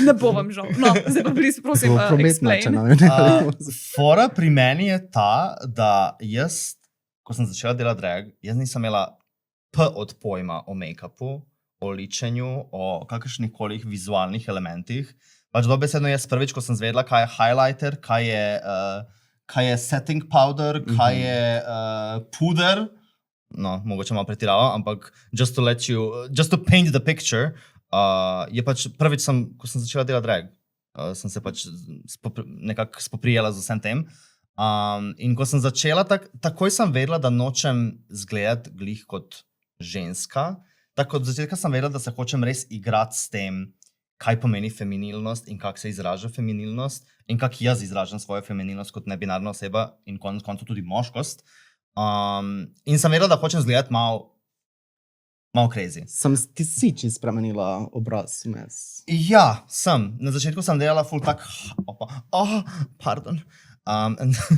ne bo vam žal. No, zdaj pa prosim, explain. Fora pri meni je ta, da jaz, ko sem začela delati drag, jaz nisem imela od pojma o make-upu, o ličenju, o kakršnikoli vizualnih elementih. Pač dobesedno jaz prvič, ko sem zvedela, kaj je highlighter, kaj je setting powder, kaj je puder, no, mogoče malo pretiravam, ampak just to paint the picture, je pač prvič, ko sem začela delati drag, sem se pač nekako spoprijela z vsem tem. In ko sem začela, takoj sem vedela, da nočem zgledati glih kot ženska. Tako od začetka sem vedela, da se hočem res igrati s tem, kaj pomeni feminilnost in kako se izraža feminilnost in kako jaz izražam svojo feminilnost kot nebinarna oseba in konec koncev tudi moškost. In sem vedela, da hočem zgledati malo crazy. Ti si čisto spremenila obraz vmes. Ja, sem. Na začetku sem delala ful tak, pardon.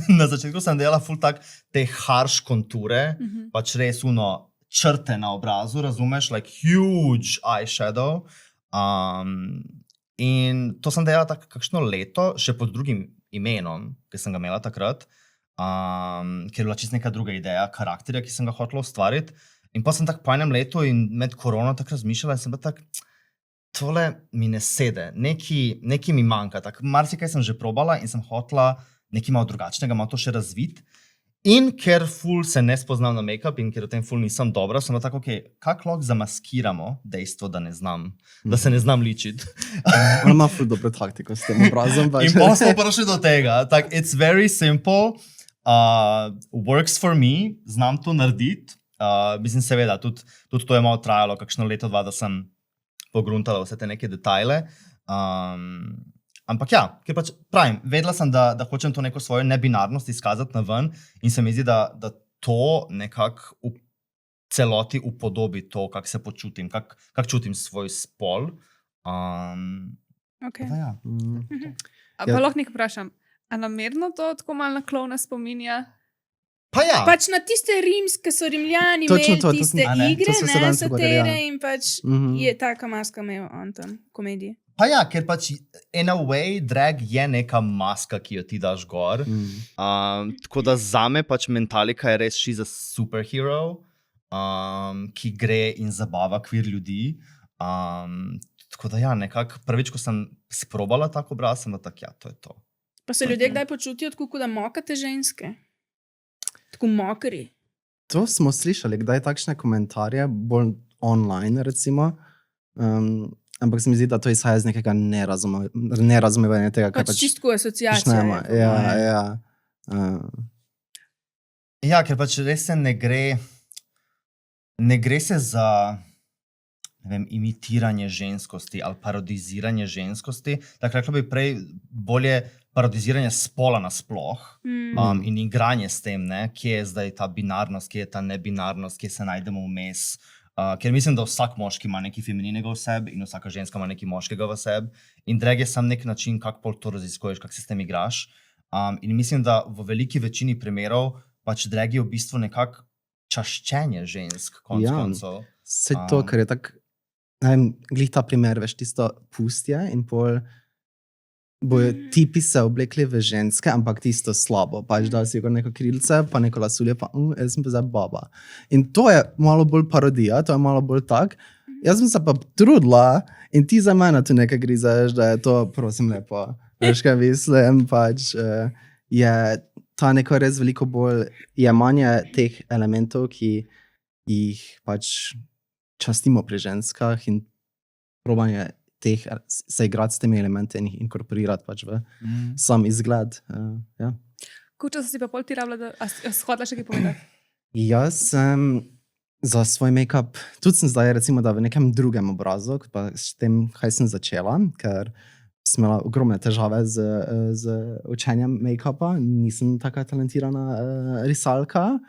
Na začetku sem delala ful tak te harsh konture, pač res črte na obrazu, razumeš, like huge eyeshadow. In to sem delala tak kakšno leto, še pod drugim imenom, ki sem ga imela takrat, ker je bila čisto neka druga ideja karakterja, ki sem ga hotela ustvariti. In pa sem tak po enem letu in med korono tak razmišljala in sem bila tak, tole mi ne sede, neki mi manjka, tak marsikaj sem že probala in sem hotela nekaj malo drugačnega, malo to še razviti. In ker ful se ne spoznam na make-up in ker v tem ful nisem dobra, sem tako, kako lahko zamaskiramo dejstvo, da se ne znam ličiti. Ona ima ful dobro taktiko s tem obrazom. In pa smo prišli do tega. Tak, it's very simple, works for me, znam to narediti. Mislim, seveda, tudi to je malo trajalo, kakšno leto, dva, da sem pogruntala vse te neke detajle. Ampak ja, ker pač pravim, vedela sem, da hočem to neko svojo nebinarnost izkazati na ven in se mi zdi, da to nekako v celoti upodobi to, kako se počutim, kako čutim svoj spol. Okay. Ja. Pa lahko nekaj vprašam, a namerno to tako malo na klovna spominja? Pa ja. Pač na tiste rimske so Rimljani imeli tiste igre, satire in pač je taka maska imel on tam, komedije. Pa ja, ker pač in a way drag je neka maska, ki jo ti daš gor. Tako da zame pač Mentalika je res she's a superhero. ki gre in zabava kvir ljudi. Tako da ja, nekako prvič, ko sem sprobala tak obraz, sem tak, ja, to je to. Pa se ljudje kdaj počutijo tako, da mokate ženske? Tako mokri. To smo slišali, kdaj takšne komentarje, bolj online recimo. Ampak se mi zdi, da to izhaja iz nekega nerazumevanja tega, kaj Pač čistko asociacija. počnemo. Ja. Ja, ker pač res se ne gre se za ne vem, imitiranje ženskosti ali parodiziranje ženskosti. Tako rekla bi prej bolje parodiziranje spola nasploh in igranje s tem, ne, kje je zdaj ta binarnost, kje je ta nebinarnost, kje se najdemo vmes. Ker mislim, da vsak moški ima nekaj femininega v sebi in vsaka ženska ima nekaj moškega v sebi. In drag je sam nek način, kako pol to raziskuješ, kako se s tem igraš. In mislim, da v veliki večini primerov pač drag je v bistvu nekako čaščenje žensk, koncev. Vse to, ker je tako, glih ta primer, veš, tisto pustje in pol bojo tipi se oblekli v ženske, ampak tisto slabo. Pač da si neko krilce, pa neko lasulje, pa jaz sem pa zdaj baba. In to je malo bolj parodija, to je malo bolj tak. Jaz sem se pa trudila in ti za mene tu nekaj grizeš, da je to, prosim lepo. Veš, kaj mislim, pač je ta neko res veliko bolj jemanje teh elementov, ki jih pač častimo pri ženskah in probanje teh, se igrati s temi elementi in jih inkorporirati pač v sam izgled. Ja. Koliko časa si pa pol ti rabila, da si hodila še kaj povedati? Jaz sem za svoj make-up, tudi sem zdaj recimo, da v nekem drugem obrazu, kot pa s tem, kaj sem začela, ker sem imela ogromne težave z učenjem make-upa, nisem taka talentirana risalka,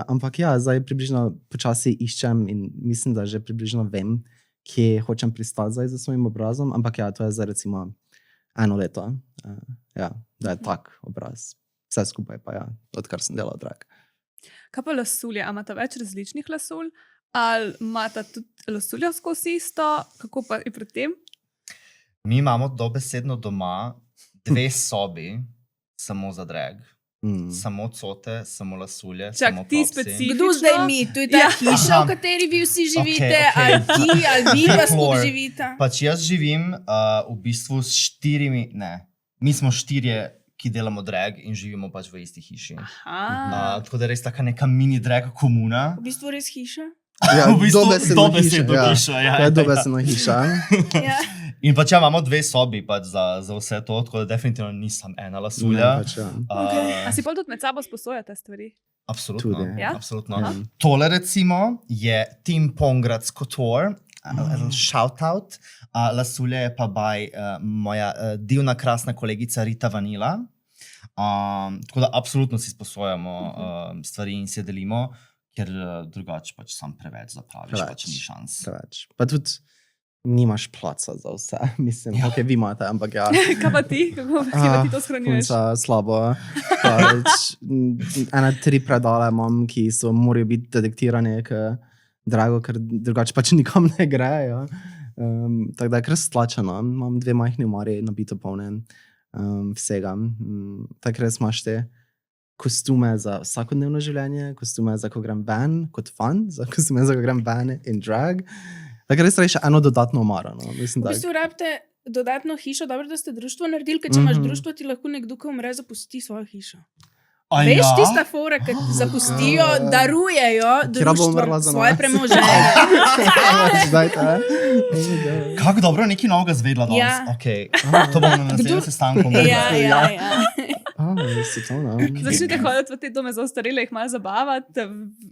ampak ja, zdaj približno počasi iščem in mislim, da že približno vem, kje hočem pristati zdaj za svojim obrazom, ampak ja, to je zdaj recimo 1 leto, ja, da je tak obraz. Vse skupaj pa ja, odkar sem delal drag. Kaj pa lasulje? A imata več različnih lasulj? Ali imata tudi lasulja skozi isto? Kako pa je pri tem? Mi imamo dobesedno doma 2 sobi samo za drag. Samo cote, samo lasulje, Čak, samo ti propsi. specifično? Kdo zdaj mi? To je ta hiša, v kateri vi vsi živite, okej. ali ti, ali vi vas Folklor. živite? Pač jaz živim v bistvu s 4, mi smo 4, ki delamo drag in živimo pač v isti hiši. Tako da res taka neka mini drag komuna. V bistvu res hiša? Ja, V bistvu dobesedno dobesedno hiša. hiša, ja. To je dobesedno hiša. Ja. In pač ja, imamo 2 sobi pač za vse to, tako da definitivno nisem ena lasulja. Pač, ja. A si pol tudi med sabo sposojate stvari? Absolutno. Tudi, ja. Absolutno. Ja. Tole recimo je Team Pongratz Couture, shout out. Lasulja je pa by moja divna, krasna kolegica Rita Vanila. Tako da absolutno si sposojamo stvari in se delimo, ker drugače pač sam preveč zapraviš, pač ni šans. Preveč. Pa tudi nimaš placa za vse. Mislim, Ja. ok, vi imate, ampak ja. Kaj pa ti? Kako pa ti to shranjuješ? Punca, slabo. Pač, 3 predale imam, ki so morajo biti detektirane, drago, ker drugače pač nikam ne grejo. Tako da je kar stlačeno. Imam 2 majhne omare nabito polne vsega. Tako res imaš te kostume za vsakodnevno življenje, kostume za ko grem ven kot fan, kostume za ko grem ven in drag. Tako res reče eno dodatno omaro. No. Mislim, V bistvu rabite dodatno hišo, dobro, da ste društvo naredili, ker če imaš društvo, ti lahko nekdo, ki umre, zapusti svojo hišo. Veš, tista fora, ki zapustijo, darujejo društvom svoje premoženje. Zdaj te. Kako dobro, nekaj novega zvedla danes. Ja. Okay. To bomo na naslednjem sestanku. Ja. Začnite hoditi v te dome za ostarele, jih malo zabavati,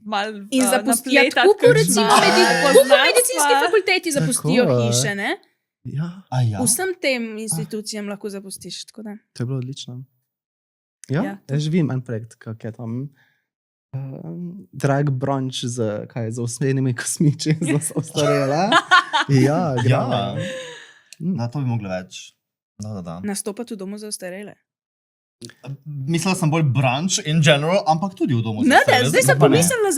malo In zapustiti, napletati. tako recimo kakšna na medicinski fakulteti zapustijo Tako, hiše, ne? Ja, Ja. Vsem tem institucijam lahko zapustiš, tako da. to je bilo odlično. Ja, Ja. jaz živim en projekt, kak je tam drag brunch z usmerjenimi kosmiči, za ostarele. Ja, Ja. gremo. Da, to bi mogli več. Da. Nastopati v domu za ostarele. Mislila sem bolj brunch in general, ampak tudi v domu. za Ne, starejše, zdaj sem pa ne. pomislila,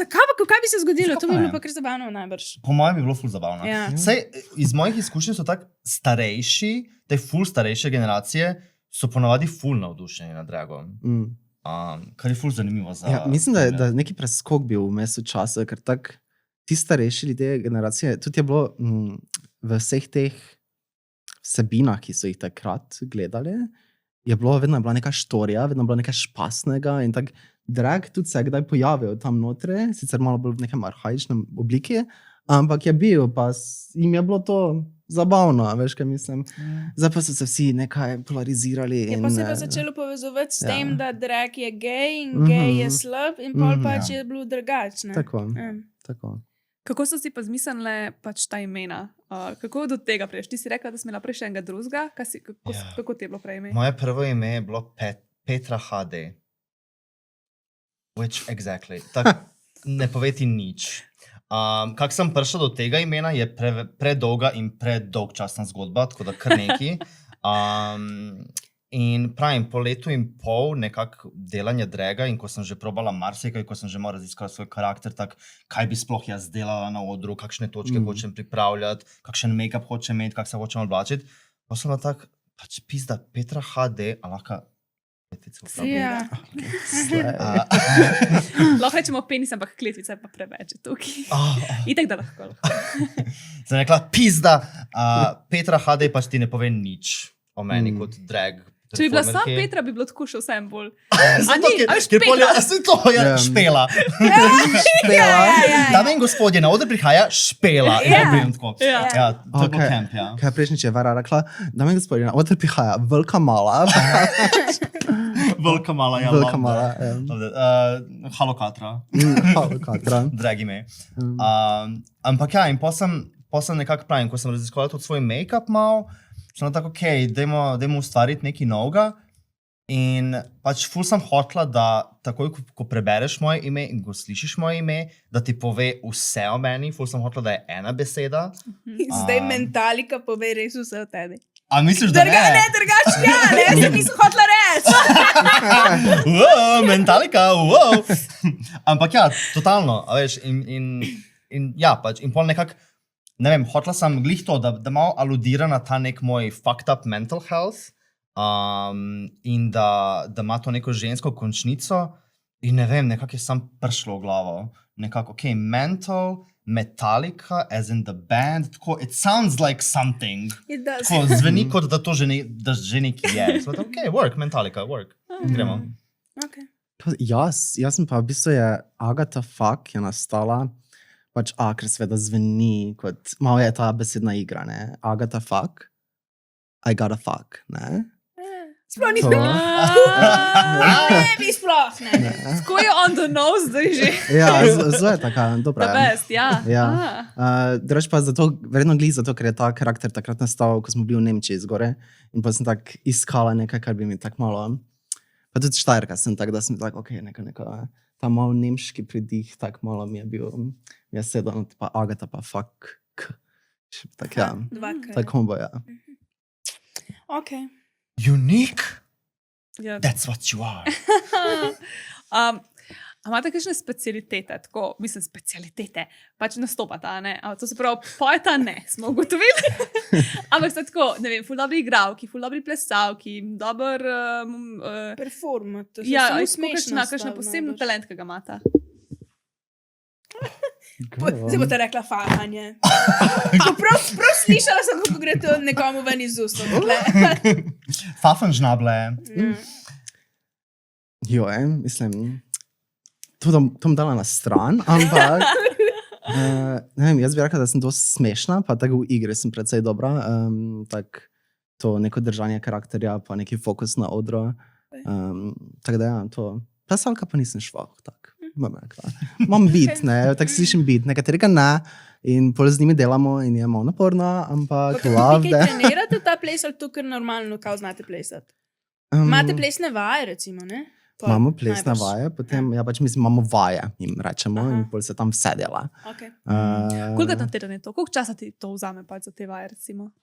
kaj bi se zgodilo. Zakaj To bi pa bilo ne? pa kar zabavno najbrž. Po mojem bi bilo ful zabavno. Ja. Sej, iz mojih izkušenj so tako starejši, te ful starejše generacije so ponavadi ful navdušeni nad dragom. Kar je ful zanimivo za... Ja, mislim, da je neki preskok bil vmes v času, ker tak, ti starejši ljudje generacije, tudi je bilo v vseh teh vsebinah, ki so jih takrat gledali, je vedno bila neka štorija, vedno bilo nekaj špasnega in tak drag tudi se je kdaj pojavil tam notri, sicer malo bolj v nekem arhaičnem obliki, ampak je bil, pa jim je bilo to zabavno, veš, kaj mislim. Zdaj pa so se vsi nekaj polarizirali. Je pa se pa začelo povezovati s tem, da drag je gej in gej je slab in pol pač je bilo drugačne. Tako. Kako so si pa zmislile pač ta imena? Kako do tega prejš? Ti si rekla, da si imela prej še enega drugega. Kako ti je bilo prej ime? Moje prvo ime je bilo Petra HD. Which exactly. Tak, ne pove ti nič. Kako sem prišla do tega imena, je predolga in predolgčasna zgodba, tako da kar neki. In pravim, po letu in pol nekako delanja draga in ko sem že probala marsikaj, ko sem že malo raziskala svoj karakter, tak, kaj bi sploh jaz delala na odru, kakšne točke hočem pripravljati, kakšen make-up hočem imeti, kak se hočem oblačiti. Pa sem tak, pač pizda, Petra HD, a lahko kletvice uporabljam. Ja. Lahko rečemo penis, ampak kletvica je pa preveč tukaj. Itak da lahko. Sem rekla, pizda, Petra HD pač ti ne pove nič o meni kot drag. Če bi bila sam Petra, bi bilo tako še vsem bolj. Špela. Dame in gospodje, na oder prihaja Špela. To je bilo camp, ja. Kaj prejšnjič je Vera rekla, dame in gospodje, na oder prihaja velika mala. Velika mala, ja. Velika mala, Halokatra. Halokatra. Dragi me. Ampak ja, in po sem nekako pravim, ko sem raziskovala tudi svoj make-up mal, sem tako, dajmo ustvariti nekaj novega. In pač ful sem hotla, da takoj, ko prebereš moje ime in ko slišiš moje ime, da ti pove vse o meni. Ful sem hotla, da je ena beseda. Zdaj mentalika pove res vse o tebi. A misliš, da ne? Drugače, ja, ne, se nisem hotla reči. Mentalika, Ampak ja, totalno, a veš, in ja, pač, in pol nekako, ne vem, hotla sem glih to, da malo aludira na ta nek moj fucked up mental health in da ima to neko žensko končnico in ne vem, nekako je sam prišlo v glavo. Nekako, mental, Metallica, as in the band, tako, it sounds like something. It does. Tako, zveni kot da to že nekaj je. So, work, Metallica, work. Gremo. Okay. Jaz sem pa v bistvu je Agatha Fuck je nastala, pač ker seveda zveni kot, malo je ta besedna igra, ne? Agatha Fuck, I gotta fuck, ne? Sploh nisem ne bi sploh, ne. Tako je on the nose, zdaj že. Ja, zelo je taka, dobra. The best, ja. Drugač pa zato, verjetno glih zato, ker je ta karakter takrat nastal, ko smo bili v Nemčiji zgore in pa sem tak iskala nekaj, kar bi mi tak malo, pa tudi Štajerka sem tak, da sem tak, neka ta malo nemški pridih, tak malo mi je bil, mi je sedel, pa Agatha pa fuck, tak ja, tak kombo, ja. Ok. Unique? Ja. That's what you are. Imate kakšne specialitete, tako, mislim, specialitete, pač nastopata, ne? To se pravi, pojeta ne, smo ugotovili. Ampak ste tako, ne vem, ful dobri igravki, ful dobri plesalki, dober... Performati. Ja, kakšna posebno talent, ki ga imata. Zdaj bo te rekla fajanje. Prav slišala sem, kako gre to nekomu ven iz ust. Fafen žnable. Mislim, to bom dala na stran, ampak ne vem, jaz bi rekla, da sem dosti smešna, pa tako v igri sem precej dobra, tak to neko držanje karakterja, pa neki fokus na odro, tako da ja, to, plesalka pa nisem švah, tak. Imam beat, ne, tako slišim beat, nekaterega ne in pol z njimi delamo in je malo naporna, ampak love. Vi kaj trenirate ta ples ali to, ker normalno kao znate plesati? Imate plesne vaje, recimo, ne? Imamo plesne vaje, potem, ja pač mislim, imamo vaje, jim rečemo, in pol se tam vse dela. Koliko na teden je to? Koliko časa ti to vzame pač za te vaje, recimo?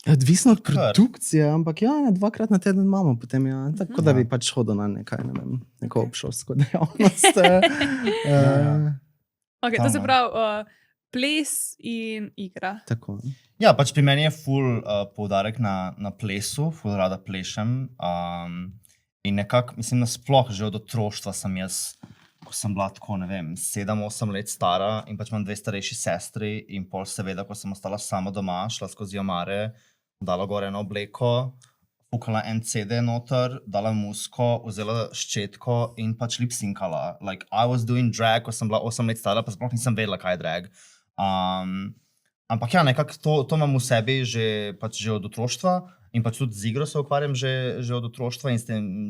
Odvisno od produkcije, ampak ja, 2-krat na teden imamo, potem ja, tako da bi pač hodil na nekaj, ne vem, neko obšolsko dejavnost. To se pravi, ples in igra. Tako. Ja, pač pri meni je ful poudarek na plesu, ful rada plešem In nekako, mislim, nasploh že od otroštva sem jaz, ko sem bila tako, ne vem, 7-8 let stara in pač imam 2 starejši sestri in pol seveda, ko sem ostala sama doma, šla skozi omare, dala gor eno obleko, fukala en CD noter, dala musko, vzela ščetko in pač lip-syncala. Like, I was doing drag, ko sem bila 8 let stara, pa sploh nisem vedela, kaj je drag. Ampak ja, nekako to imam v sebi že od otroštva in pač tudi z igro se ukvarjam že od otroštva in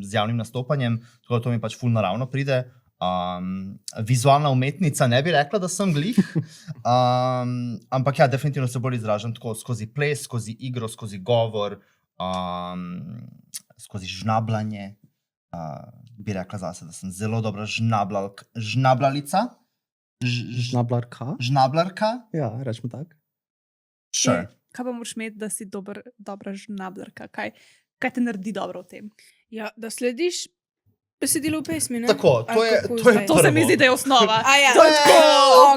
z javnim nastopanjem, tako da to mi pač ful naravno pride. Vizualna umetnica ne bi rekla, da sem glih, ampak ja, definitivno se bolj izražam tako skozi ples, skozi igro, skozi govor, skozi žnabljanje. Bi rekla zase, da sem zelo dobra žnabljalica. Žnablarka? Žnablarka? Ja, rečemo tak. Sure. Kaj pa moraš imeti, da si dobra žnablarka? Kaj te naredi dobro v tem? Ja, da slediš besedilo v pesmi, ne? Tako, to je To se mi zdi, da je osnova. Ja. To je tako.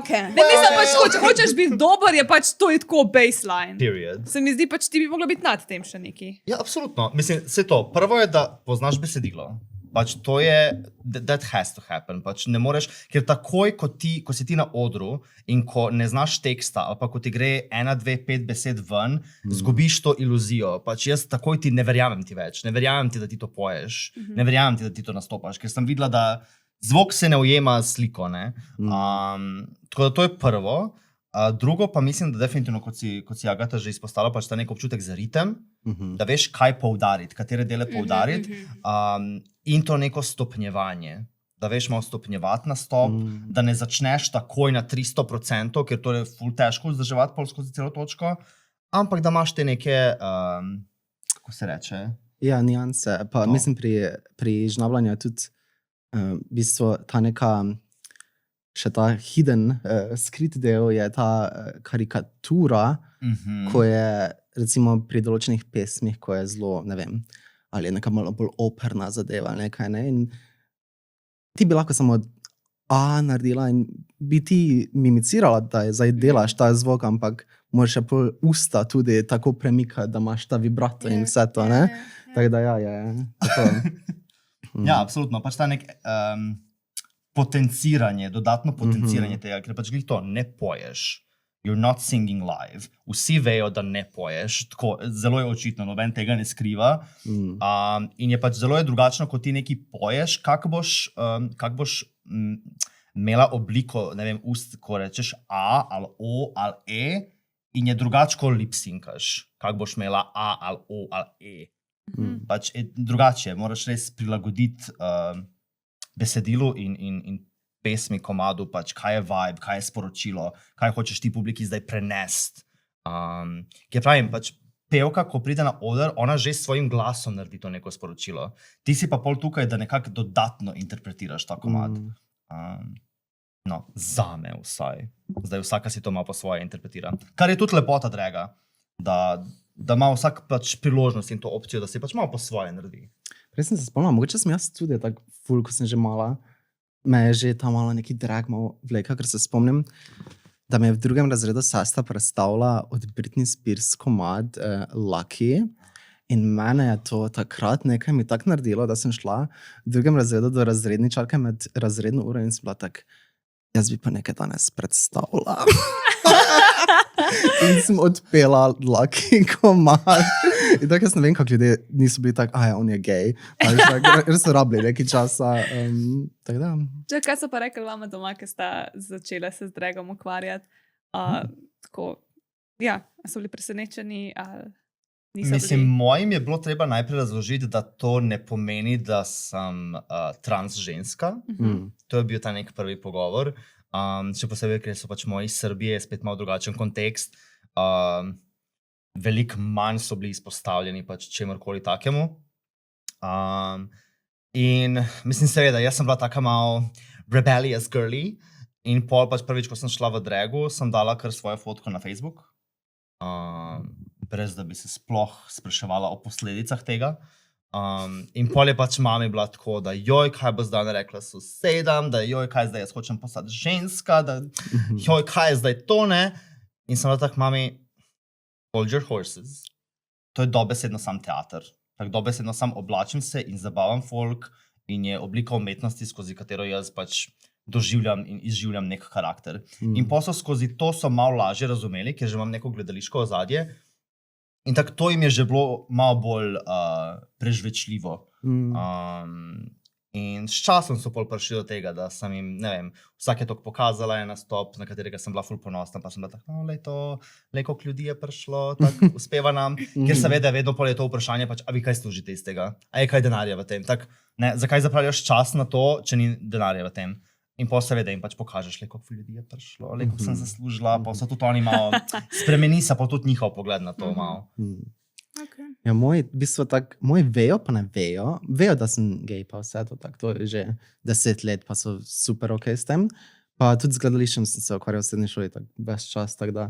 Okay. Ne, mislim pač, če hočeš biti dober, je pač to je tako baseline. Period. Se mi zdi pač, ti bi mogla biti nad tem še neki. Ja, absolutno. Mislim, vse to. Prvo je, da poznaš besedilo. Pač to je, that has to happen. Pač ne moreš, ker takoj, ko si ti na odru in ko ne znaš teksta, ali pa ko ti gre 1, 2, 5 besed ven, zgubiš to iluzijo. Pač jaz takoj ti ne verjamem ti več, ne verjamem ti, da ti to poješ, ne verjamem ti, da ti to nastopaš, ker sem videla, da zvok se ne ujema s sliko, ne. Tako da to je prvo. Drugo pa mislim, da definitivno, kot si Agata že izpostavila, pač ta nek občutek za ritem, da veš, kaj poudariti, katere dele poudariti, in to neko stopnjevanje, da veš malo stopnjevati nastop, da ne začneš takoj na 300%, ker to je ful težko vzdrževati pol skozi celo točko, ampak da imaš te neke, kako se reče? Ja, nianse. Pa mislim, pri žnabljanju je tudi v bistvu ta neka še ta hidden, skrit del je ta karikatura, ko je recimo pri določenih pesmih, ko je zelo, ne vem, ali je neka malo bolj operna zadeva, nekaj, ne, in ti bi lahko samo naredila in bi ti mimicirala, da zdaj delaš ta zvok, ampak moraš še pol usta tudi tako premikati, da imaš ta vibrato in vse to, ne, tako da ja, je tako. Ja, absolutno, pač ta nek potenciranje, dodatno potenciranje tega, ker pač glih to ne poješ. You're not singing live. Vsi vejo, da ne poješ, tako zelo je očitno, noben tega ne skriva. In je pač zelo drugačno, ko ti nekaj poješ, kako boš imela obliko, ne vem, ust, ko rečeš A ali O ali E, in je drugače, ko lip-synkaš, kako boš imela A ali O ali E. Pač je drugače, moraš res prilagoditi besedilu in pesmi, komadu, pač kaj je vibe, kaj je sporočilo, kaj hočeš ti publiki zdaj prenesti. Ker pravim, pač pevka, ko pride na oder, ona že s svojim glasom naredi to neko sporočilo. Ti si pa pol tukaj, da nekako dodatno interpretiraš ta komad. No, zame vsaj. Zdaj vsaka si to malo po svoje interpretira. Kar je tudi lepota draga, da ima vsak pač priložnost in to opcijo, da si pač malo po svoje naredi. Prej sem se spomnila, mogoče sem jaz tudi tako ful, ko sem že mala, me je že ta malo neki drag malo vleka, ker se spomnim, da me je v 2. razredu sestra predstavila od Britney Spears komad Lucky in mene je to takrat nekaj mi tako naredilo, da sem šla v 2. razredu do razredničarke med razredno uro in sem bila tak, jaz bi pa nekaj danes predstavila. In sem odpela Lucky komad. In tako jaz ne vem, kako ljudje niso bili tako, on je gej. Res so rabili nekaj časa. Tako da. Kaj so pa rekli vama doma, ki sta začela se z dragom ukvarjati? Tako, ja, so bili presenečeni ali niso bili? Mislim, mojim je bilo treba najprej razložiti, da to ne pomeni, da sem trans ženska. To je bil ta nek prvi pogovor. Še posebej, ker so pač moji Srbije, spet malo drugačen kontekst. Veliko manj so bili izpostavljeni pač čemorkoli takemu. In mislim seveda, jaz sem bila taka malo rebellious girly in pol pač prvič, ko sem šla v dragu, sem dala kar svojo fotko na Facebook. Brez da bi se sploh spraševala o posledicah tega. In pol je pač mami bila tako, da joj, kaj bo zdaj rekla sosedam, da joj, kaj zdaj jaz hočem postati ženska, da joj, kaj je zdaj to, ne? In sem bila tak, mami, hold your horses. To je dobesedno sam teater. tako dobesedno sam oblačim se in zabavam folk in je oblika umetnosti, skozi katero jaz pač doživljam in izživljam nek karakter. In posel skozi to so malo lažje razumeli, ker že imam neko gledališko ozadje. In tako to jim je že bilo malo bolj prežvečljivo. In s časom so pol prišli do tega, da sem jim, ne vem, vsake tok pokazala je nastop, na katerega sem bila ful ponosna, pa sem bila tako, lej, koliko ljudi je prišlo, tako uspeva nam, ker seveda vedno pol je to vprašanje, pač, a vi kaj služite iz tega, a je kaj denarja v tem, tak, ne, zakaj zapravljaš čas na to, če ni denarja v tem. In pa seveda jim pač pokažeš, koliko ljudi je prišlo, koliko sem zaslužila, pa so tudi oni malo, spremeni se pa tudi njihov pogled na to malo. Okay. Ja, v bistvu moji vejo, pa ne vejo, da sem gej, pa vse to tako, to je že 10 let, pa so super ok s tem. Pa tudi z gledališčem sem se ukvarjal v srednji šoli, tako ves čas, tako da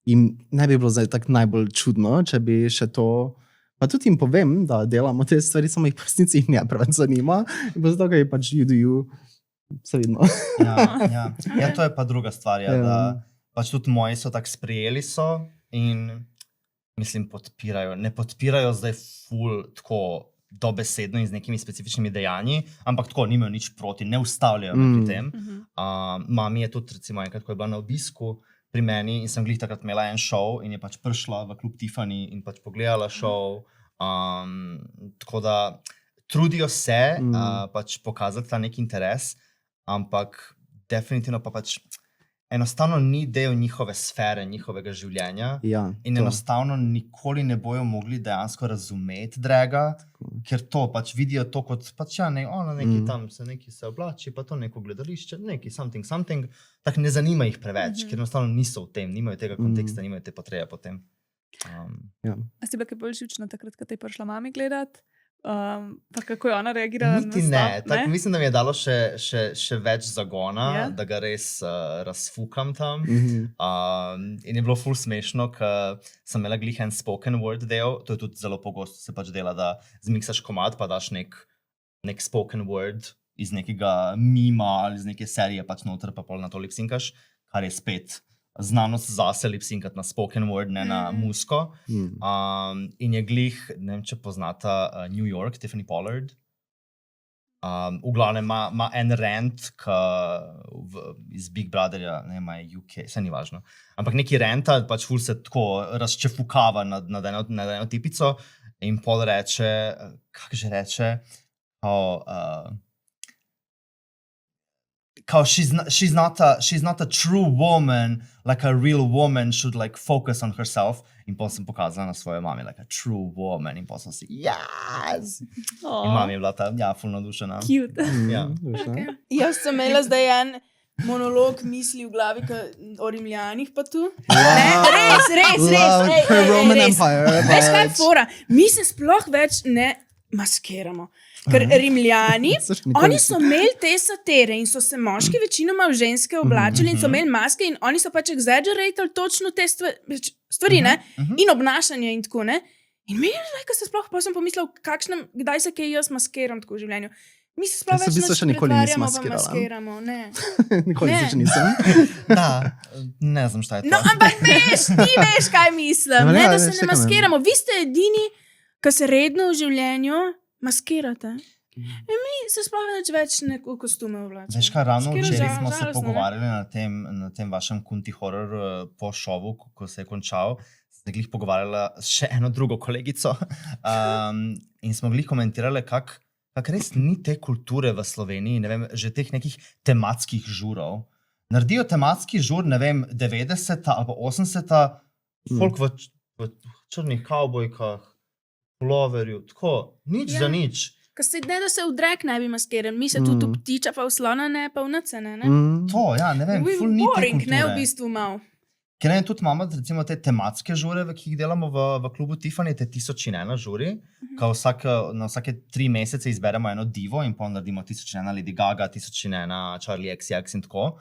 jim ne bi bilo zdaj tako najbolj čudno, če bi še to, pa tudi jim povem, da delamo te stvari, samo jih v resnici ne preveč zanima, in pa zato, ker je pač you, se vidno. Ja, to je pa druga stvar, ja, da pač tudi moji so tako sprejeli so in mislim, ne podpirajo zdaj ful tako dobesedno in z nekimi specifičnimi dejanji, ampak tako nimajo nič proti, ne ustavljajo me pri tem. Mami je tudi, recimo, enkrat, ko je bila na obisku pri meni in sem glih takrat imela en šov in je pač prišla v klub Tiffany in pač pogledala šov. Tako da trudijo se pač pokazati ta nek interes, ampak definitivno pa pač enostavno ni del njihove sfere, njihovega življenja in enostavno nikoli ne bojo mogli dejansko razumeti draga, ker to pač vidijo to kot pač ona neki tam se neki se oblači, pa to neko gledališče, neki something, tako ne zanima jih preveč, ker enostavno niso v tem, nimajo tega konteksta, nimajo te potrebe potem. A si bila kaj bolj živčna takrat, ko te je prišla mami gledat? Pa kako je ona reagirala? Niti ne, tako mislim, da mi je dalo še več zagona, da ga res razfukam tam. In je bilo ful smešno, ker sem imela glih en spoken word del, to je tudi zelo pogosto se pač dela, da zmiksaš komad, pa daš nek spoken word iz nekega mima ali iz neke serije pač noter, pa pol na to lipsinkaš, kar je spet znanost zase lipsinkat na spoken word, ne na musko. In je glih, ne vem, če poznata New York, Tiffany Pollard. V glavnem ima en rant iz Big Brotherja, ne ima UK, vse ni važno. Ampak neki renta, pač ful se tako razčefukava nad eno tipico in pol reče, kak že reče, she's not a true woman, like a real woman should like focus on herself. In pa sem pokazala na svojo mami, like a true woman. In pa sem si, yes! In mami je bila ta, ful nadušena. Cute. Okay. Jaz sem imela zdaj en monolog misli v glavi o Rimljanih pa tu. Res. Roman Empire. Veš kaj je fora? Mi se sploh več ne maskiramo. Ker Rimljani, oni so imeli te satere in so se moški večinoma v ženske oblačili in so imeli maske in oni so pač exaggeratali točno te stvari, ne? In obnašanje in tako, ne? In meni je, ko se sploh pa sem pomislil, kdaj se kaj jaz maskiram tako v življenju. Mi se sploh več še nikoli nisem maskiramo, ne. Nikoli se še nisem. Da, ne znam šta je to. No, ampak ti veš, kaj mislim, ne, da se ne maskiramo. Vi ste edini, ki se redno v življenju maskirate. In mi se sploh več neko kostume oblačimo. Veš kaj, ravno včeraj smo se pogovarjali na tem vašem Kunti horror po šovu, ko se je končal. Sem glih pogovarjala s še eno drugo kolegico in smo glih komentirali, kak res ni te kulture v Sloveniji, ne vem, že teh nekih tematskih žurov. Naredijo tematski žur, ne vem, 90-ta ali 80-ta, folk v črnih kavbojkah, puloverju, tako, nič za nič. Ker se ne, da se v drag ne bi maskiral, mi se tudi v ptiča, pa v slona, ne, pa v nacene, ne? To, ne vem, ful ni te boring, kulture. ne, v bistvu mal. Ker ne, tudi imamo recimo te tematske žure, ki jih delamo v klubu Tiffany, te 1001 žuri, ko na vsake 3 mesece izberemo eno divo in pa naredimo 1001 Lady Gaga, 1001 Charlie XCX in tako.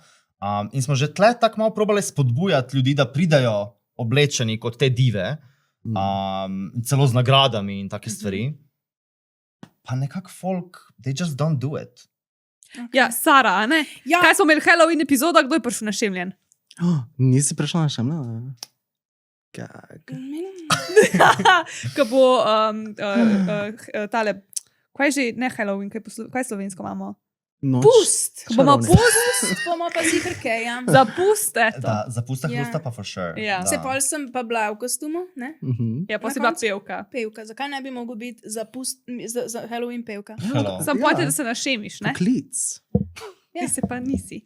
In smo že tle tako malo probali spodbujati ljudi, da pridajo oblečeni kot te dive, celo z nagradami in take stvari. Pa nekak folk, they just don't do it. Ja, Sara, a ne? Ja. Kaj smo imeli Halloween epizoda, kdo je prišel na Šemljen? Nisi prišla na Šemljen? Kak? Ko bo tale, kaj je že, ne Halloween, kaj slovensko imamo? Noč Pust. Ko bomo čarovnic. pust, Bomo pa si krke, ja. zapust, eto. Da, zapusta Ja. hrusta pa for sure. Ja. Da. Se pol sem pa bila v kostumu, ne? Ja, pa Na si bila koncu- pevka. Pevka. Zakaj ne bi mogel biti za Halloween pevka? Hello. Sam pojte, da se našemiš, ne? Poklic. Ti se pa nisi.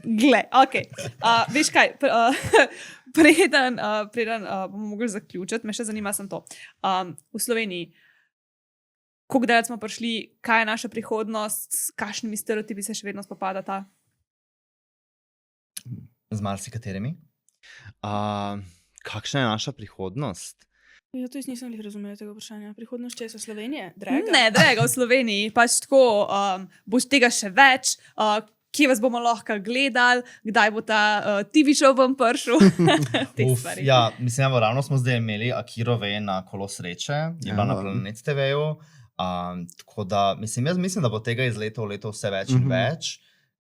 Gle, ok. Veš kaj, preden bomo mogli zaključiti, me še zanima sem to. V Sloveniji, koliko daleč smo prišli, kaj je naša prihodnost, s kakšnimi stereotipi se še vedno spopadata? Z marsikaterimi. Kakšna je naša prihodnost? Ja, to jaz nisem jih razumela tega vprašanja. Prihodnost česa Slovenije? Draga? Ne, draga, v Sloveniji, pač tako, boš tega še več, kje vas bomo lahko gledali, kdaj bo ta TV show vam prišel, te stvari. Ja, mislim, da ravno smo zdaj imeli Akirove na Kolo sreče, je bila na Planet TV-ju. Tako da, jaz mislim, da bo tega iz leta v leto vse več in več,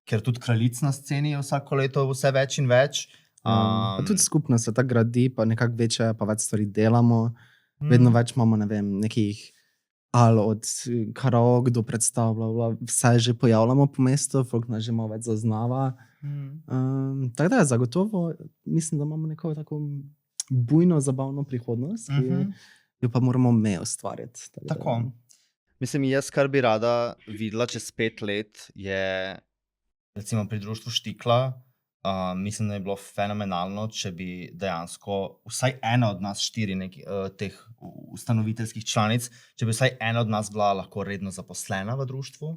ker tudi kraljic na sceni je vsako leto vse več in več. Pa tudi skupno se tako gradi, pa nekako večje, pa več stvari delamo. Vedno več imamo, ne vem, nekih ali od karaoke do predstav, bla, bla, vse že pojavljamo po mestu, folk nas že malo več zaznava. Tako da je zagotovo, mislim, da imamo neko tako bujno, zabavno prihodnost, ki jo pa moramo me ustvarjati. Tako. Mislim, jaz, kar bi rada videla čez 5 let, je recimo pri društvu Štikla. Mislim, da je bilo fenomenalno, če bi dejansko vsaj ena od nas 4 teh ustanoviteljskih članic, če bi vsaj ena od nas bila lahko redno zaposlena v društvu.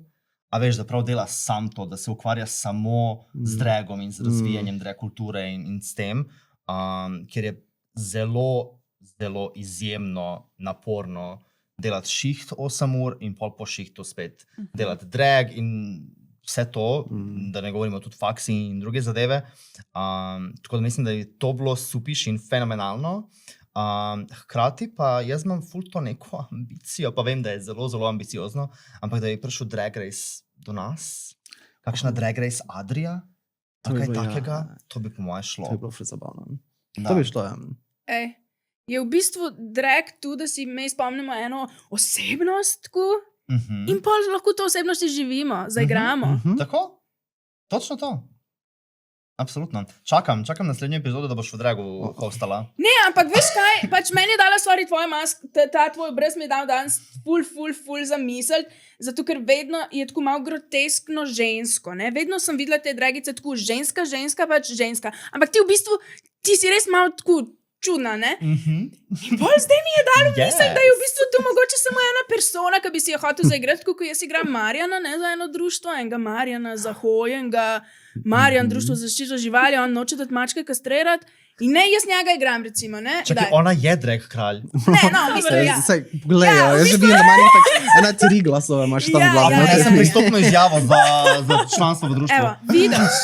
A veš, da prav dela sam to, da se ukvarja samo z dragom in z razvijanjem drag kulture in s tem, ker je zelo, zelo izjemno naporno delati šiht 8 ur in pol po šihtu spet delati drag in vse to, da ne govorimo tudi faksi in druge zadeve. Tako da mislim, da je to bilo supiš in fenomenalno. Hkrati pa jaz imam ful to neko ambicijo, pa vem, da je zelo, zelo ambiciozno, ampak da je prišel Drag Race do nas, kakšna Drag Race Adria, To bi kaj bilo, takega, ja. to bi po moje šlo. To je bilo ful zabavno. Da. To bi šlo, ja. Ej, je v bistvu drag tu, da si mi spomnimo eno osebnost tako, in pa lahko to osebnost živimo, zaigramo. Tako? Točno to. Absolutno. Čakam naslednjo epizodo, da boš v dragu hostala. Ne, ampak veš kaj, pač meni je dala stvari tvoja maska, ta tvoj obraz mi je dal danes ful za misel, zato ker vedno je tako malo groteskno žensko, ne? Vedno sem videla te dragice tako ženska, pač ženska, ampak ti v bistvu, ti si res malo tako čudna, ne? In bolj zdaj mi je dalo misel, da je v bistvu to mogoče samo ena persona, ki bi si jo hotel zaigrati, tako kot jaz igram Marjana, ne, za eno društvo, enega Marjana za hojo, enega Marjan, društvo za zaščito živali, on noče dati mačke kastrirati. In ne, jaz njega igram, recimo, ne? Čakaj, Daj. ona je drag kralj. Ne, no, mislim, ja. Glej, Ja, v jaz že vidim, da imaš tako 3 glasove, imaš tam Ja, glavno. Jaz sem pristopno izjavo za članstvo v društvu. Evo, vidiš.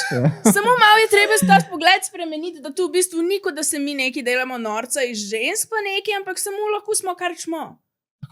Samo malo je treba stati pogled spremeniti, da tu v bistvu ni kot da se mi neki delamo norca iz žensk pa neki, ampak samo lahko smo kar smo.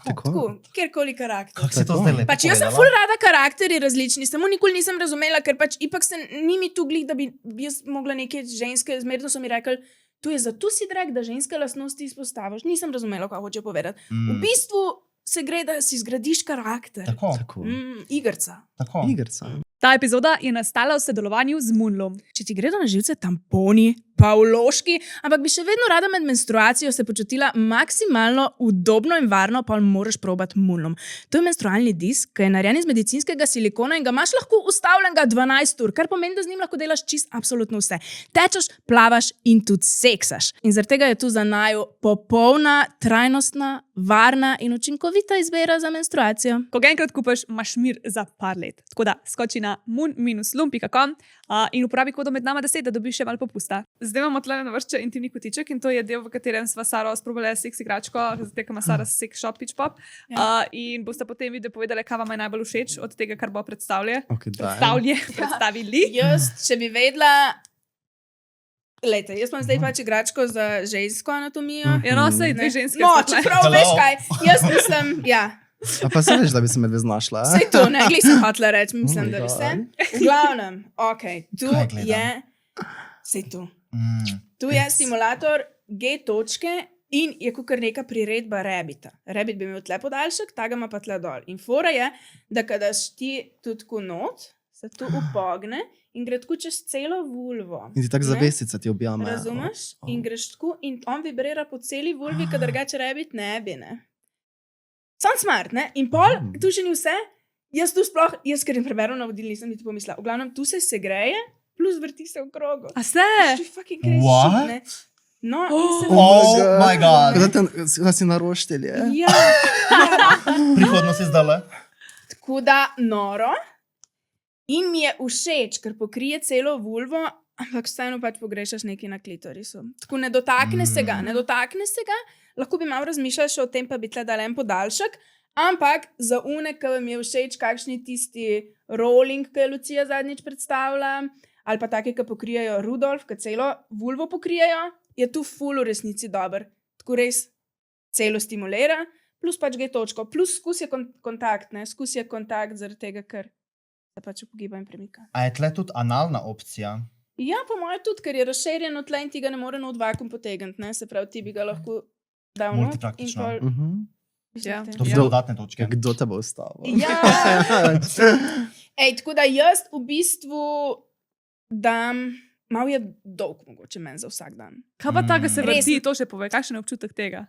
Tako, kjerkoli karakter. Kako si to zdaj lepo Pač jaz sem povedala? ful rada karakteri različni, samo nikoli nisem razumela, ker pač ipak se ni mi tu glih, da bi jaz mogla neke ženske, zmerno so mi rekli, tu je zato si drag, da ženske lastnosti izpostaviš. Nisem razumela, kaj hoče povedati. V bistvu se gre, da si zgradiš karakter. Tako. Igrca. Tako. Igrica. Ta epizoda je nastala v sodelovanju z Moonlom. Če ti gredo na živce tamponi, pa vložki, ampak bi še vedno rada med menstruacijo se počutila maksimalno udobno in varno, pa moraš probati Moonlom. To je menstrualni disk, ki je narejen iz medicinskega silikona in ga imaš lahko ustavljenega 12 ur, kar pomeni, da z njim lahko delaš čist absolutno vse. Tečeš, plavaš in tudi seksaš. In zaradi tega je tu za naju popolna, trajnostna, varna in učinkovita izbira za menstruacijo. Ko ga enkrat kupiš, imaš mir za par let. Tako da skoči na moon-lum.com in uporabi kodo med nama 10, da dobiš še malo popusta. Zdaj imamo tle na vršče intimni kotiček in to je del, v katerem sva Saro sprobala seks igračko, zdaj ima Sara seks shop, pitch pop. In boste potem video povedali, kaj vam je najbolj všeč od tega, kar bo predstavili. Jaz, če bi vedela, lejte, jaz imam zdaj pač igračko za žensko anatomijo. Ja, no, sej dve ženske. No, sta tle. čeprav veš kaj, jaz mislim, ja. A pa se veš, da bi se med dve znašla? Sej to, ne, glej sem hotela reči, mislim, Oh my da bi se. God. V glavnem, ok, tu Kaj gledam? je, sej tu. Tu je simulator G točke in je kar neka priredba rebita. Rebit bi imel tle podaljšek, ta ga ima pa tle dol. In fora je, da kadaš ti tudi tako not, se tu upogne in gre tako čez celo vulvo. In ti tako ne? zavesica ti objame. Razumeš? In greš tako in on vibrira po celi vulvi, kadar drugače rebit ne bi, ne. Sam smart, ne? In pol, tu še ni vse, jaz ker jim preberem navodil, nisem niti pomislila. V glavnem, tu se segreje, plus vrti se v krogu. A se? Fucking crazy What? shit, ne? No, in se Oh my god. Da si naroštelj, je? Ja, ja. Prihodnost je zdale. Tako da noro. In mi je všeč, ker pokrije celo vulvo, ampak vseeno pač pogrešaš nekaj na klitorisu. Tako ne dotakne se ga, lahko bi malo razmišljal še o tem, pa bi tle dal en podaljšek, ampak za une, ki mi je všeč, kakšni tisti rolling, ki je Lucija zadnjič predstavila, ali pa take, ki pokrijejo Rudolf, ki celo vulvo pokrijejo, je tu ful v resnici dober. Tako res celo stimulira, plus pač G točko, plus skus je kontakt, ne, skus je kontakt zaradi tega, ker se pač upogiba in premika. A je tle tudi analna opcija? Ja, po mojem tudi, ker je razširjeno tle in ti ga ne more not vakuum potegniti, ne, se pravi, ti bi ga lahko dal not in Multipraktično. pol... Ja. To so Ja. dodatne točke. Kdo te bo ustavil? Ja, ej, tako da jaz v bistvu dam, malo je dolg mogoče meni za vsak dan. Kaj pa ta, ki se Res. vrti, to še povej, kakšen je občutek tega?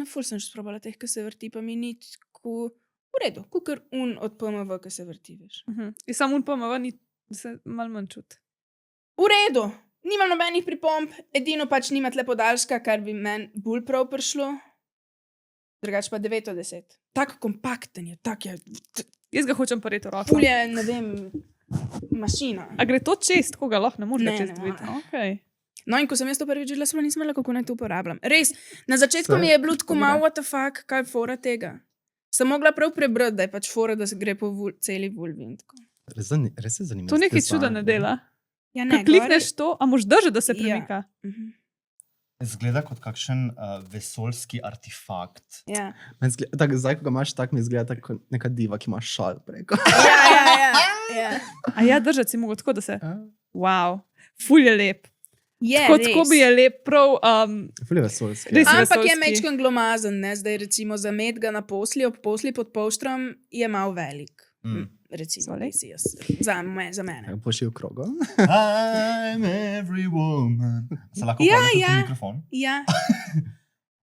Ful sem že sprobala teh, ki se vrti, pa mi ni tako v redu, kukor od PMV, ki se vrti, veš. In samo PMV ni se malo manj čut. V redu, nimam nobenih pripomb, edino pač nima tle podaljška, kar bi meni bolj prav prišlo. Drugač pa 9 od 10. Tak kompakten je, tak je, Jaz ga hočem pareti v roko. ful je, ne vem, mašina. A gre to čest, koga lahko ne moreš Ne, čest ne videti? more. Okay. No, in ko sem jaz to prvič videla, nisem vedela, kako naj to uporabljam. Res, na začetku Saj, mi je bilo tako dobro. malo, what the fuck, kaj je fora tega. Sem mogla prav prebrati, da je pač fora, da se gre po celi vulvi. in tako. Res je zanimivo. To nekaj čuda ne dela. Ja, Ko klikneš to, a moš držati, da se Ja. premika. Mhm. Zgleda kot kakšen vesoljski artefakt. Ja. Zdaj, ko ga imaš tak, mi izgleda tako neka diva, ki ima šal preko. Ja. A ja, držati si mogo tako, da se... Wow, ful je lep. Je, Tako, res. tako bi je lep, prav... Ful je vesoljski. Res. Ampak je vesoljski. mečken glomazen, ne? Zdaj recimo za med ga na posli, ob posli pod polštrom je mal velik. Recimo, Sorry? si jaz. Za mene. Pošil krogo. I'm every woman. Se lahko Ja, uporabljate ja. tudi mikrofon? Ja,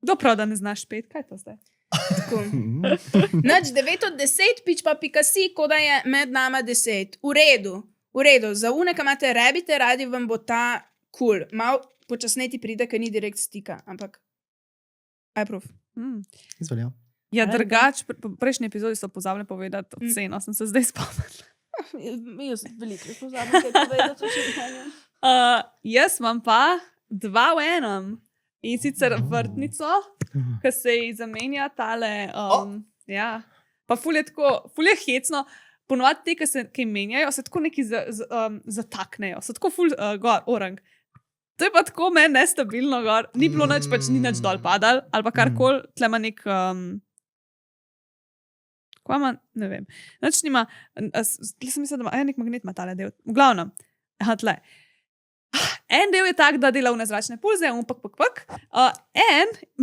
Dobro, da ne znaš pet, kaj je to zdaj? tako. Nač 9 od 10, pič pa pikasi, kot da je med nama 10. V redu. Za une, ki imate rebite, radi vam bo ta cool. Mal počasneti pride, ker ni direkt stika, ampak I proof. Izvolja. Ja, Hvala drugač, v prejšnji epizodi so pozabili povedati oceno, sem se zdaj spomnila. Jaz veliko pozabim, kaj povedati o življenju. Jaz imam pa 2 v enem. In sicer vrtnico, ki se ji zamenja tale. Ja. Pa ful je tako, ful je hecno. Ponovadi te, ki menjajo, se tako neki zataknejo. So tako ful gor, orang. To je pa tako meni nestabilno gor. Ni bilo nič, pač ni nič dol padal, ali pa karkoli, tle ima nek... Kaj ima, ne vem. Nič nima, sem mislila, da ima nek magnet ima tale del. V glavnem, tle. En del je tak, da dela v nezračne pulze, en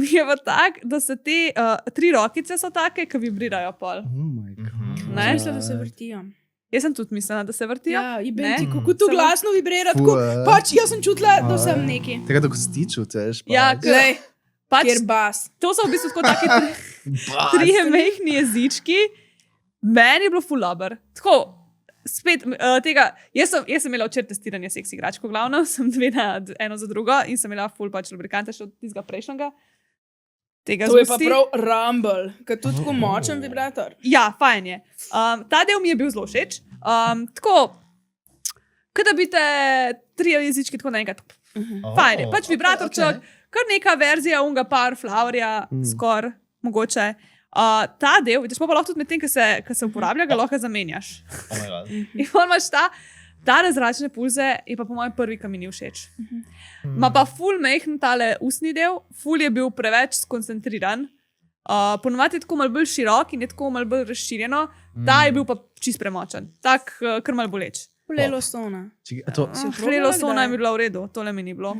je pa tak, da se te 3 rokice so take, ki vibrirajo pol. Oh my god. Ne? Mislim, da se vrtijo. Jaz sem tudi mislila, da se vrtijo. Ja, Ne? in ti, kako to Samo- glasno vibrira, Ful, tako, eh. pač jaz sem čutila, da sem neki. Tega, da ko stiču, češ. Ja, Glej, pač, kjer bas. to so v bistvu tako taki 3 mehni jezički. Meni je bilo fulaber. Tako, spet tega, jaz sem imela včeraj testiranje seks igračk, glavno, sem eno za drugo in sem imela ful pač lubrikante še od tistega prejšnjega. Tega To je pa zgosti. prav rumble, ker tudi tako močen vibrator. Ja, fajn je. Ta del mi je bil zelo všeč. Tako, kot da bi te 3 jezički tako naenkrat. Fajn je, pač vibratorček, kar neka verzija unga Powerflowerja, skoraj mogoče. Ta del, vidiš, pa lahko tudi med tem, ki se uporablja, ga lahko zamenjaš. Oh my god. In pol imaš ta nezračne pulze, je pa po mojem prvi, ki mi ni všeč. Ma pa ful mehen tale usni del, ful je bil preveč skoncentriran. Ponovadi je tako malo bolj širok in je tako malo bolj razširjeno, ta je bil pa čist premočen, tak kar malo boleč. Lelo sona. A to Si probala Frelo sona kdaj? je bila v redu, tole mi ni bilo.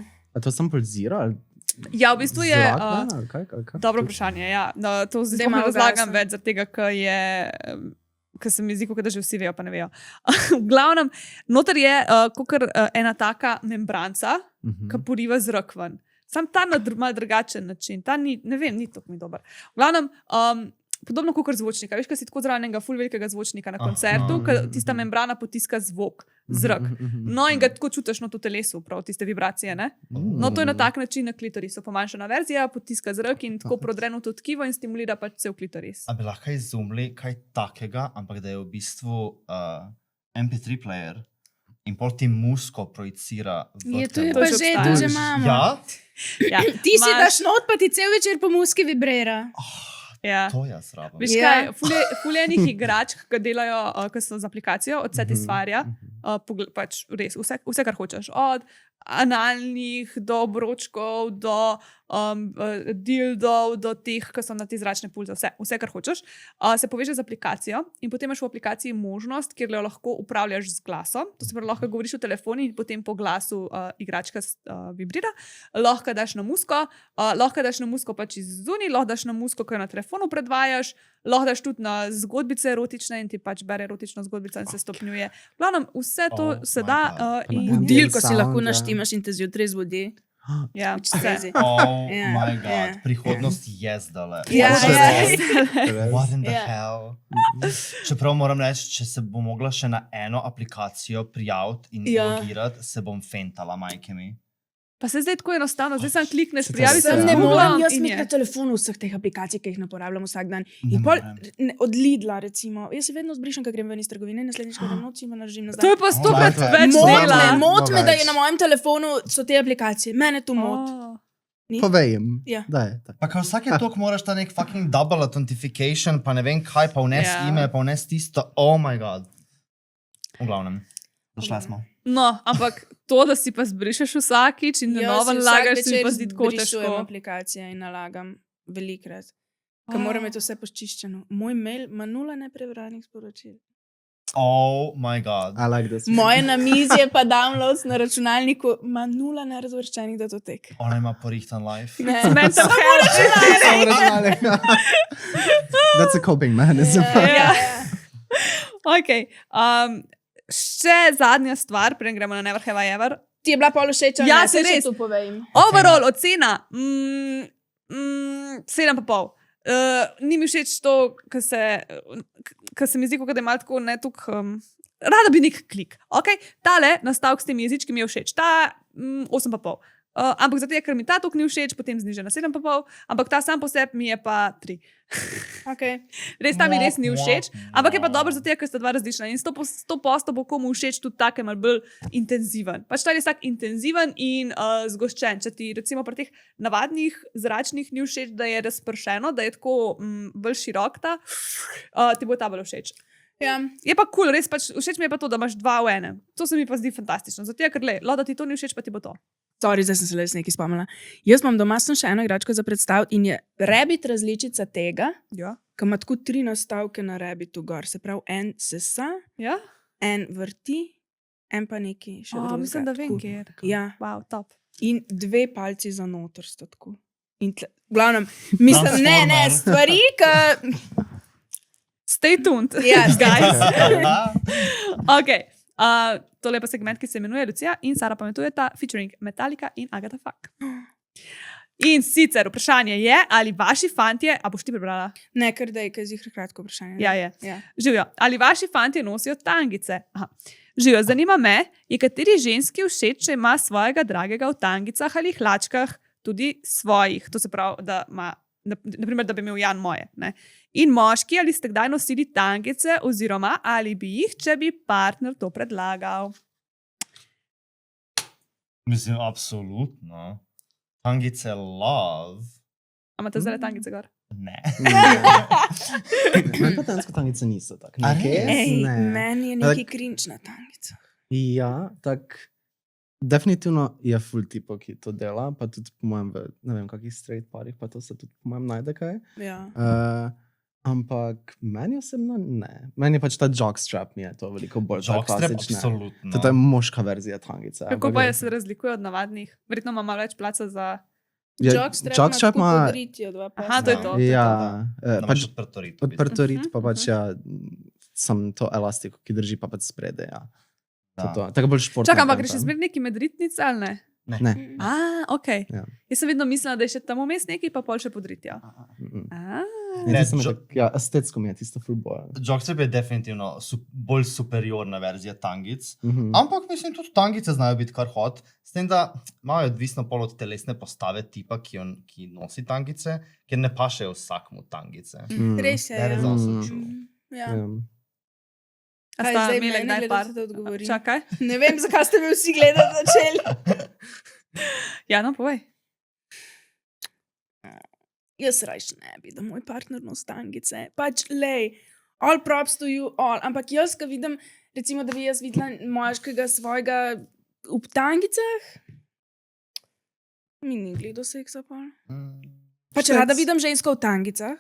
sam pulzira? Ali Ja, v bistvu je. Zrak ven ali kaj? Dobro vprašanje. Ja. No, to zdaj Daj ne malo razlagam glasno. več, zaradi tega, ker se mi zdi, da že vsi vejo, pa ne vejo. V glavnem, noter je kakor ena taka membranca, ki poriva zrak ven. Sam ta na malo drugačen način, ta ni, ne vem, ni tako mi dober. V glavnem, podobno kot zvočnika. Veš, kaj si tako zraven enega ful velikega zvočnika na koncertu, ker tista membrana potiska zvok, zrak. No in ga tako čutiš na to telesu, prav tiste vibracije, ne? No to je na tak način na klitorisu. Pomanjšana verzija potiska zrak in tako prodreno to tkivo in stimulira pač cel klitoris. A bi lahko izumili kaj takega, ampak da je v bistvu MP3 player in pol ti musko projicira v Je to je telo. pa že že, obstaja. to že imamo. Ja? Ja, Ti si daš not, pa ti cel večer po muski vibrira. Ja. To jaz rabim. Veš Ja. kaj, fuljenih igračk, ki delajo, ki so z aplikacijo od Satisfyja, pač res vse, kar hočeš. Od analnih do obročkov, do dildov, do teh, ki so na te zračne pulze, vse, kar hočeš, se poveže z aplikacijo in potem imaš v aplikaciji možnost, kjer jo lahko upravljaš z glasom. To se pravi, lahko govoriš v telefonu in potem po glasu igračka vibrira. Lahko daš na musko pač iz zunaj, lahko daš na musko, ki jo na telefonu predvajaš, lahko daš tudi na zgodbice erotične in ti pač bere erotično zgodbico in se stopnjuje. Glavno, vse to se da. Budilko si Sound, lahko ja. naštimaš in te zjutraj zbudi. Ja, vse. Crazy. Oh Ja, my god, ja. prihodnost je zdale. Ja, Še ja. res. What in the Ja. hell? Čeprav moram reči, če se bom mogla še na eno aplikacijo prijaviti in Ja. logirati, se bom fentala, majke mi. Pa se zdaj tako enostavno, zdaj sam klikneš, Se to prijavi se Ja. Sem z ne Googlom morem, jaz in imam je. na telefonu vseh teh aplikacij, ki jih ne uporabljam vsak dan. Ne In pol, morem. od Lidla, recimo, jaz se vedno zbrišem, ko grem ven iz trgovine, naslednjič, ko grem noč, ima narežim To nazaj. je pa stokrat to je- več Mot me, dela. Mot me, da je več. na mojem telefonu so te aplikacije. Mene to moti. Ni? Povej jim. Ja. Da je tako. Pa kaj vsake toliko moraš ta nek fucking double authentication, pa ne vem kaj, pa vnes Ja. ime, pa vnes tisto, oh my god. V glavnem, zašla smo. No, ampak to, da si pa zbrišeš vsakič in na novo nalagaš, se mi pa zdi tako težko. aplikacije in nalagam velikrat. Ker moram imeti vse počiščeno. Moj mail ima 0 neprebranih sporočil. Oh my god. I like this. Moje namizje pa downloads na računalniku ima 0 nerazvrščenih datotek. Ona ima porihtan life. Ne. Mental health. Samo računalnik. That's a coping mechanism. Ja. Okay. Še zadnja stvar, preden gremo na Never Have I Ever. Ti je bila pol všeč, Ja, ne? se Saj še res. to povem. Overall ocena 7,5. Ni mi všeč to, kar se mi zdi, da je malo tako ne tako. Rada bi nek klik. Okay? Tale nastavek s temi jezički mi je všeč, ta 8,5. Ampak zato, ker mi ta tok ni všeč, potem zniža na 7,5, ampak ta sam po sebi mi je pa 3. Okay. Res ta mi res ni všeč, ampak je pa dobro zato, ker sta dva različna in 100% bo komu všeč tudi tak, malo bolj intenziven. Pač ta je res tak intenziven in zgoščen. Če ti recimo pri teh navadnih zračnih ni všeč, da je razpršeno, da je tako bolj širok ta, ti bo ta bolj všeč. Ja. Je pa kul, res pač všeč mi je pa to, da imaš dva v enem. To se mi pa zdi fantastično. Zato je, ker da ti to ni všeč, pa ti bo to. Sorry, zdaj sem se res nekaj spomnila. Jaz imam doma sem še eno igračko za predstaviti in je Rabbit različica tega, Ja. ki ima tako 3 nastavke na Rabbitu gor. Se pravi, en sesa, Ja? en vrti, en pa neki še drugega. Mislim, da vem, tako. kjer. Ja, Wow, top. in 2 palci za noter sta tako. In v glavnem, mislim, ne, stvari, ki... Stay tuned, Ja, guys. Okay. Tole je pa segment, ki se imenuje Lucija in Sara pametujeta, featuring Metallica in Agatha Fuck. In sicer vprašanje je, ali vaši fantje, a boš ti prebrala? Ne, ker da je, ker je zihar kratko vprašanje. Ja, je. Ja. Živijo. Ali vaši fantje nosijo tangice? Aha. Živijo. Zanima me, je kateri ženski všeč, če ima svojega dragega v tangicah ali hlačkah, tudi svojih. To se pravi, da ima, naprimer, da bi imel Jan moje. Ne? In moški, ali ste kdaj nosili tangice, oziroma ali bi jih, če bi partner to predlagal? Mislim, absolutno. Tangice love. A imate zdaj tangice gor? Ne. Meni pa tanske tangice niso tako. A Nekje, res? Ej, ne. meni je neki cringe na tangica. Ja, tako. Definitivno je full tipo, ki to dela, pa tudi po mojem, ne vem, kakih straight parih, pa to se tudi po mojem najde kaj. Ja. Ampak meni osebno ne. Meni je pač ta jockstrap mi je to veliko bolj Jockstrap, klasične. absolutno. To je moška verzija tangice. Kako ampak pa je- je se razlikuje od navadnih? Verjetno ima malo več placa za Jockstrap ima... podritijo dva pasa. Aha, to je to. Ja, pač odprto rit. odprto rit, pa pač ja, sem to elastiko, ki drži pa pač sprede, ja. To. Tako bolj športno. Čakaj, ampak greš še zmer neki med ritnice ali ne? Ne. Ok. Ja. Jaz sem vedno mislila, da je še tam vmes neki, pa pol še podritja. Ne, ja, estetsko mi je tisto futbol. Jockstrap je definitivno bolj superiorna verzija tangic, ampak mislim, tudi tangice znajo biti kar hot, s tem, da malo je odvisno pol od telesne postave tipa, ki nosi tangice, ker ne pašejo vsakmu tangice. Res je. That is also true. Ja. A Kaj sta zdaj imeli mene kdaj gledate, par? da odgovorim? Čakaj. Ne vem, zakaj ste me vsi gledati začeli. Ja, no, povej. Jaz rajš ne bi, da moj partner nosi tangice. Pač, lej, all props to you all. Ampak jaz, ko vidim, recimo, da bi jaz videla moškega svojega v tangicah, mi ni gledal seksa pa. Pač rada vidim žensko v tangicah,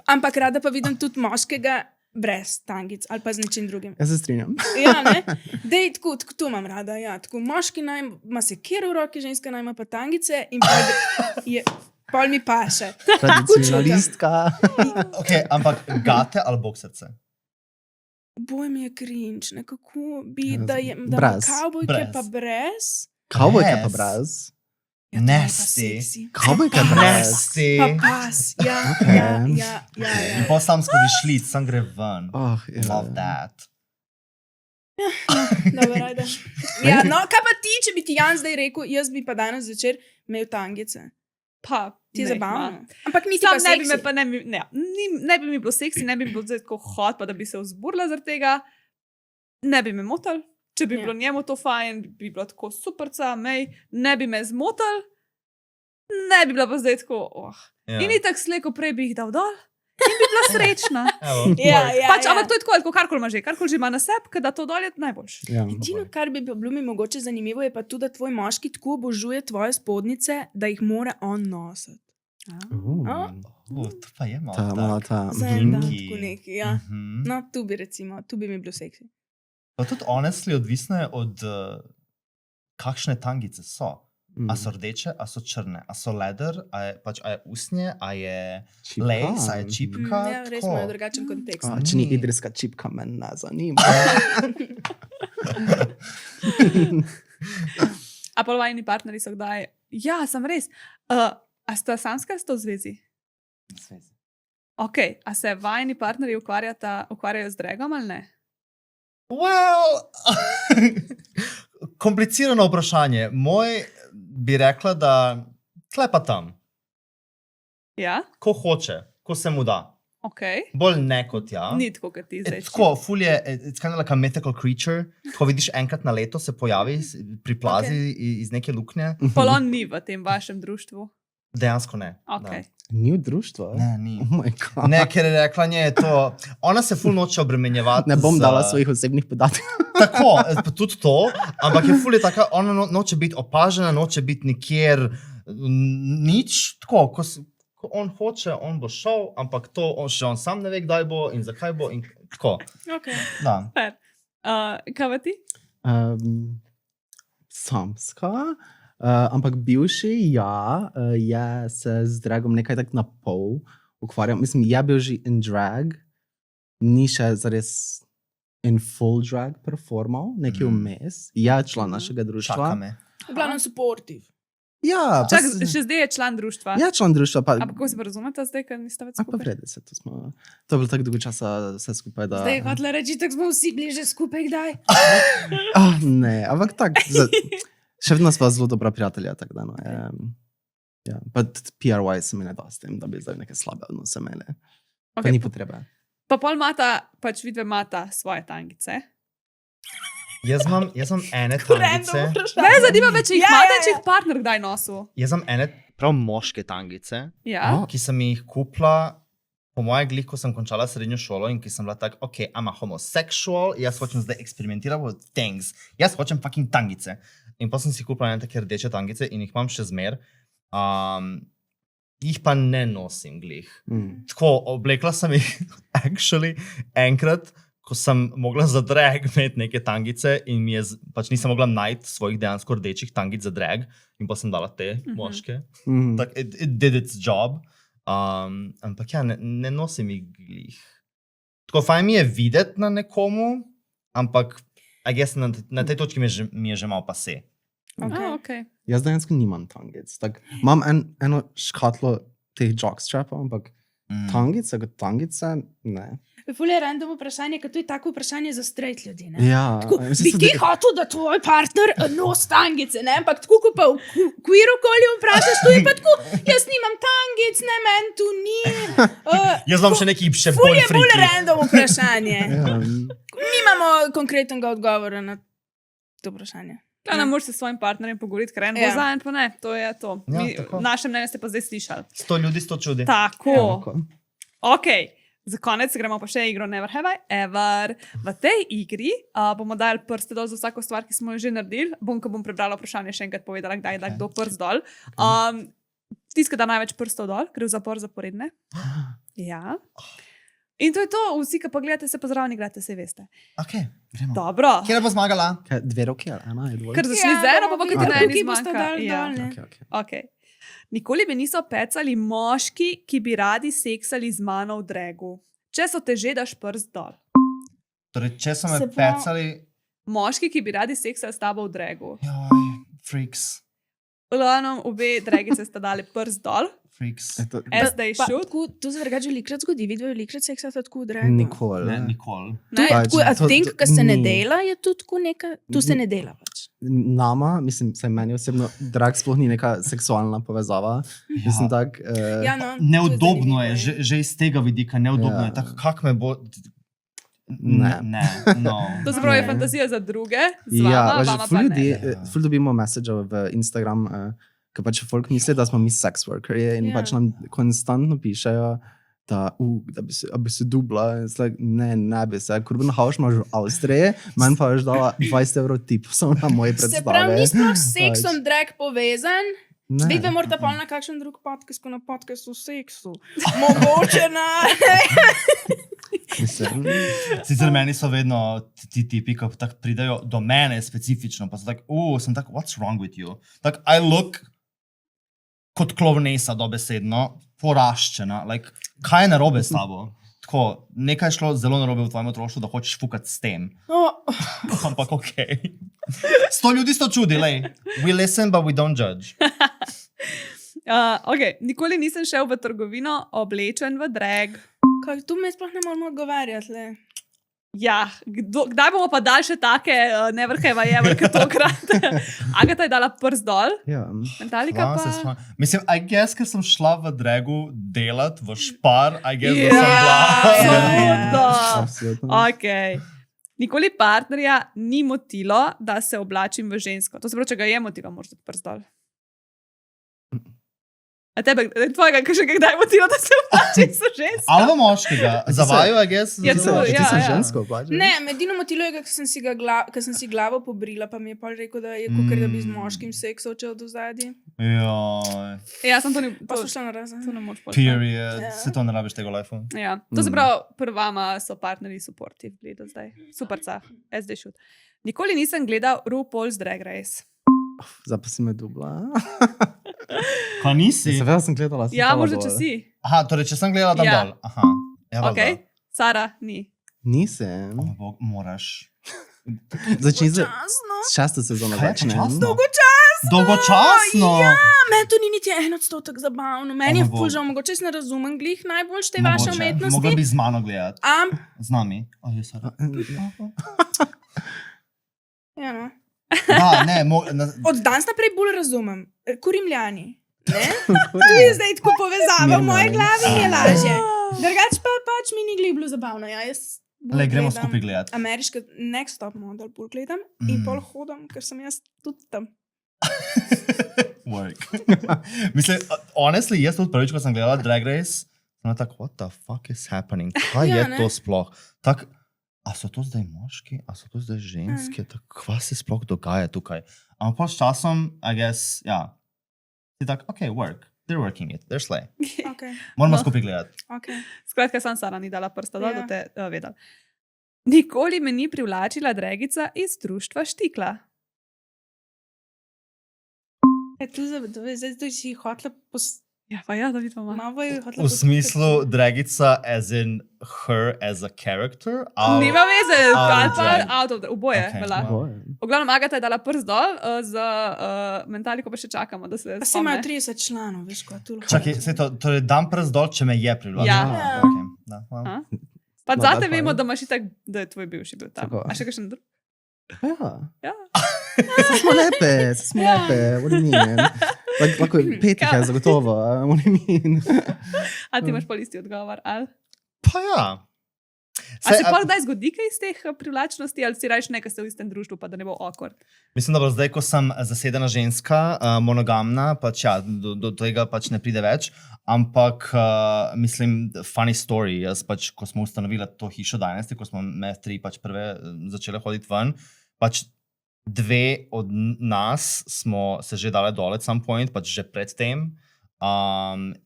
ampak rada pa vidim tudi moškega brez tangic ali pa z nečim drugim. Jaz se strinjam. Ja, ne? Dej, tako to imam rada, ja. Tako moški naj ima sekiro v roki, ženska naj ima pa tangice in pol mi paše. Tradicionalistka. Ok, ampak gate ali bokserce? Boj mi je cringe, nekako bi, da ima Brez. kavbojke pa brez. Kavbojke pa brez. Ja, to je pa Nasty. seksi. Kavbojke brez. Nasty. Pa pas, ja, Okay. ja. In pa sam skozi šlic, sam gre ven. Oh, ja. Love that. Dobro, ajde. Ja, no, kaj pa ti, če bi ti Jan zdaj rekel, jaz bi pa danes zvečer imel tangice. Pa, Ti je ne, zabavno. Ampak niti Sam pa ne bi me seksi. pa ne bi mi bilo seksi, ne bi mi bilo zdaj tako hot, pa da bi se vzburila zaradi tega. Ne bi me motil. Če bi bilo njemu to fajn, bi bilo tako superca, mej, ne bi me zmotil, ne bi bila pa zdaj tako, Ja. In itak slejko prej bi jih dal dol in bi bila srečna. Evo, Ja, work. ja, Pač, ampak to je tako, karkoli ima že, karkoli že ima na sebi, da to dol je najboljše. Ja. Edino, kar bi bilo mi mogoče zanimivo, je pa tudi, da tvoj moški tako obožuje tvoje spodnjice, da jih mora on nositi. To pa je malo. Ta, malo ta. Za en dan, Kinky. tako neki, ja. Mhm. No, tu bi mi bilo seksi. Pa tudi honestly odvisno je od kakšne tangice so. A so rdeče, a so črne, a so leder, a je usnje, a je lace, a je čipka. Ja, res imajo drugačen kontekst. Če ni idrijska čipka, me ne zanima. A pa vajni partnerji so kdaj, ja, sem res. A sta samska, sta v zvezi? Ok, a se vajni partnerji ukvarjajo z dragom ali ne? Well, komplicirano vprašanje. Moj bi rekla, da klepa tam, Ja, ko hoče, ko se mu da. ok. Bolj ne kot ja. Ni tako, kot ti zdaj. Tako, ful je, it's kind of like a mythical creature. Ko vidiš enkrat na leto se pojavi, priplazi iz neke luknje. Polon ni v tem vašem društvu. Dejansko ne. Ok. Ni v društvu? Ne, ni. Oh my God. Ne, ker je rekla, ne, je to. Ona se ful noče obremenjevati. Ne bom z- dala svojih osebnih podatkov. Tako, pa tudi to, ampak je ful je taka, ona noče biti opažena, noče biti nikjer nič. Tako, ko on hoče, on bo šel, ampak to še on sam ne ve, kdaj bo in zakaj bo. In tako, Okay. da. Super. Kaj pa ti? Samska, ampak bivši, ja, je se z dragom nekaj tak na pol ukvarjal. Mislim, je bil že in drag, ni še zares in full drag performal, nekaj vmes. Je član našega društva. Čaka me. V glavnem supportive. Ja, Čak, še zdaj je član društva. ja, član društva. Pa, A kako se pa razumete zdaj, ker niste več pa skupaj? pred deset, to je bilo tako dolgo časa vse skupaj, da... Zdaj je hotela reči, tako smo vsi bili že skupaj kdaj. Ne, ampak tako, še vedno sva zelo dobra prijatelja, tako da no, ja, pa tudi PRY se mi ne da s tem, da bi zdaj neke slabe odnose imeli. Pa Okay. ni potrebe. Pa pol mata, pač vidve mata svoje tangice. Jaz imam ene tangice. Ne, zanima me, če jih Ja, imate, ja, če ja. jih partner kdaj nosil. Jaz imam ene prav moške tangice, Ja. ki sem jih kupila, po mojem glih, ko sem končala srednjo šolo in ki sem bila tak, ok, I'm a homosexual, jaz hočem zdaj eksperimentirati with things, jaz hočem fucking tangice. In pa sem si kupila ene take rdeče tangice in jih imam še zmer. Jih pa ne nosim glih. Tako, oblekla sem jih actually enkrat, ko sem mogla za drag imeti neke tangice in pač nisem mogla najti svojih dejansko rdečih tangic za drag in pa sem dala te moške. Tak, it did its job. Ampak ja, ne nosim jih glih. Tako fajn mi je videti na nekomu, ampak I guess na tej točki mi je že malo pase. Okay. Jaz dejansko nimam tangic. Imam eno škatlo teh jockstrapov, ampak tangice kot tangice, ne. Ful je random vprašanje, ker to je tako vprašanje za straight ljudi, ne? Ja. Bi ti hotel, da tvoj partner nos tangice, ne? Ampak tako, ko pa v queer okolju vprašaš, to je pa tako, jaz nimam tangic, ne, men tu ni. Jaz vam še neki še Ful bolj je ful friki. random vprašanje. Ja. Nimamo konkretnega odgovora na to vprašanje. Ne moreš se s svojim partnerjem pogovoriti, ker en bo za en, pa ne, to je to. Ja, tako. Naše mnenje ste pa zdaj slišali. 100 ljudi, 100 čudi. Tako. Tako. Ok, za konec gremo pa še igro Never Have I Ever. V tej igri bomo dali prste dol za vsako stvar, ki smo jo že naredili. Ko bom prebrala vprašanje, še enkrat povedala, kdaj da kdo prst dol. Tisti, ki da največ prstov dol, gre v zapor zaporedne. Ja. In to je to, vsi, ki pa gledate, se pa zraven igrate, se veste. Ok, gremo. Dobro. Kjer bo zmagala? Kaj, 2 roke, ena je dovolj. Ker začni z eno, pa pa bomo kaj ti na videli, eni ki boste zmanjka. dali Ja. dol, ne? Okay. Okay. Nikoli me niso pecali moški, ki bi radi seksali z mano v dragu. Če so te že, daš prst dol. Torej, če so me Se pravi- pecali, Moški, ki bi radi seksali s tabo v dragu. joj, freaks, Ulanom, obe dragice sta dali prst dol. freaks. As they Pa, should. tako, to se drugače velikrat zgodi, vidva velikrat seksata tako v dragu. Nikoli. Ne, nikoli. To je Pač, tako, a to- think, to ko se ne ni. dela, je to tako neka, to se ne dela pač. Nama, mislim, saj meni osebno, drag sploh ni neka seksualna povezava. Mislim tak, Ja, no, to Neudobno je, zanimivo, že iz tega vidika neudobno Ja. je. Tako, kak me bo... Ne. Ne, no. To se pravi Ne. fantazija za druge, z ja, vama, veš, vama ful pa ljudi, ne. ful dobimo message v Instagram, ker pač folk misli, da smo mi sex workerji in Ja. pač nam konstantno pišejo, da bi se dubla. Like, ne bi se. Kurban Hauš imaš v Avstriji, manj pa veš dala 20 evrov tipsov na moje Se pravi, predstave. ni sploh s seksom drag povezan. Ne. Vidva morata pa na kakšen drug podcast, ko na podcastu o seksu. Mogoče na... Mislim, Sicer meni so vedno ti tipi, ki tako pridejo do mene specifično, pa so tako, sem tako, what's wrong with you? Tako, I look kot klovnesa dobesedno, poraščena, like, kaj je narobe s tabo? Tako, nekaj je šlo zelo narobe v tvojem otroštvu, da hočeš fukati s tem. Oh, Ampak ok. 100 ljudi so čudi, lej. We listen, but we don't judge. Okay. Nikoli nisem šel v trgovino oblečen v drag. kaj, tu me sploh ne moramo odgovarjati. Le. Ja, kdaj bomo pa dali še take Never Have I Ever, kot tokrat? Agata je dala prst dol, ja. Metallica pa... Mislim, I guess, ker sem šla v dragu delat v špar, I guess, Ja, da sem bila. absolutno. Absolutno. Okay. Nikoli partnerja ni motilo, da se oblačim v žensko. To se pravi, če ga je motilo, moraš dati prst dol. A tebe, tvojega, ki še kdaj motilo, da se oblačim v žensko? Ali v moškega, za vaju, I guess. Ja, za- to- Če ti ja, sem ja. žensko plačal. Ne, edino motilo je, ker sem si glavo pobrila, pa mi je pa rekel, da je kot da bi z moškim seksom odšel do zadnje. Joj, Ja, sem to ni... Pa To, so šla na razen. to ne moč početi. period. Ja. Se to ne rabiš tega lifea. Ja. To se pravi, prvama so partnerji supportive bili do zdaj. Superca, as they should. Nikoli nisem gledal RuPaul's Drag Race. Zdaj pa si me dubla. Kaj nisi? Seveda sem gledala. sem Ja, stala možda dol. če si. Aha, torej, če sem gledala tam Ja. dol. Aha. Ja, Ok, Sara, ni. Nisem. O, Bog, moraš. Začni z Časno. šesto sezono Kaj je začnem. počasno? Dolgočasno. Ja, meni to ni niti 1% zabavno. Meni je O moj ful bog. žal, mogoče jaz ne razumem glih najbolj te vaše Mogoče. umetnosti. Mogla bi z mano gledati. Z nami. O, je Sara. Ja, no. Da, ne, Od danes naprej bolj razumem. Korimljani. Ne? Tu je zdaj tako povezava v moji glavi in je lažje. Drugač pa pač mi ni glih bilo zabavno. Ja, jaz bolj Le, gremo gledam skupaj gledati. Ameriške Next Top Model bolj gledam in pol hodam, ker sem jaz tudi tam. Work. Mislim, honestly, jaz tudi prvič, ko sem gledala Drag Race, sem tako, what the fuck is happening? Kaj Ja, je ne? to sploh? Tak, a so to zdaj moški, a so to zdaj ženske? Kaj se sploh dogaja tukaj? Ampak pa s časom, I guess, ja, si tak, ok, work. They're working it, they're slay. Okay, Moramo No. skupaj gledati. okay. Skratka, sam Sara ni dala prsta dol, Ja. da te vedel. Nikoli me ni privlačila dregica iz društva Štikla. Zdaj si hotla Ja, pa ja, da vidimo. malo je hotla V smislu Dragica as in her as a character? Nima veze, ali pa right. out of the, oboje. Okay, Okay, wow. v glavnem, Agata je dala prst dol, za Mentaliko pa še čakamo, da se Pa si spomne. imajo 30 članov, veš, kot tu. Čakaj, torej dam prst dol, če me je privlačila. Ja. Okay. Da, wow. A? Pa No, zate that's vemo, fine. da imaš itak, da je tvoj bivši bil tam. Tako. A še kakšen drug? Ja. Ja. Smo lepe, smo lepe, what do you mean? Lahko petih je zagotovo, what do you mean? A ti imaš pol isti odgovor, ali? Pa ja. A se pa kdaj zgodi kaj iz teh privlačnosti, ali si rajš nekaj ste v istem društvu, pa da ne bo awkward? Mislim, da bo zdaj, ko sem zasedena ženska, monogamna, pač ja, do tega pač ne pride več. Ampak, mislim, funny story. Jaz pač, ko smo ustanovili to hišo Dynasty, ko smo me tri pač prve začele hoditi ven, pač dve od nas smo se že dale dol at some point, pač že pred tem.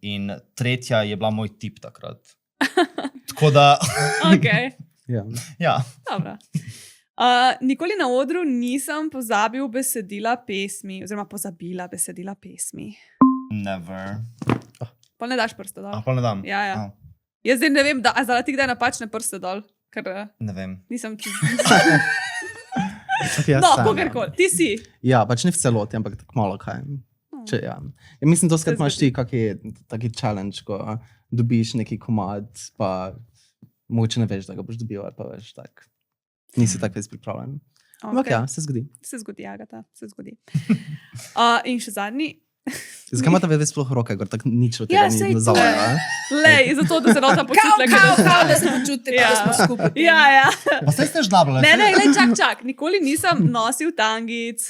In tretja je bila moj tip takrat. Tako da, Ok, Ja. ja. dobro. Nikoli na odru nisem pozabil besedila pesmi, oziroma pozabila besedila pesmi. Never. Pa ne daš prste dol. A, pa ne dam. Ja, ja. A, Jaz zdaj ne vem, da a zaradi kdaj napačne prste dol, ker ne vem. nisem... Ja, No, sem, kogarkoli, ti si. Ja, pač ne v celoti, ampak tako malo kaj. Če, ja. Ja, mislim, to skrat imaš ti taki challenge, ko dobiš neki komad, pa mogoče ne veš, da ga boš dobil, ali pa veš tak. Nisi tako res pripravljen. Ampak ja, se zgodi. Se zgodi, Agata, se zgodi. In še zadnji. Zakaj imate vedno sploh roke, ker tako nič od Ja, tega saj ni to zavajala? Lej, zato, da se nota počuti. Kao, da se počutite, Ja. da smo skupaj. Ja, ja. Pa saj ste žnabljali. Ne, glej, čak. Nikoli nisem nosil tangic.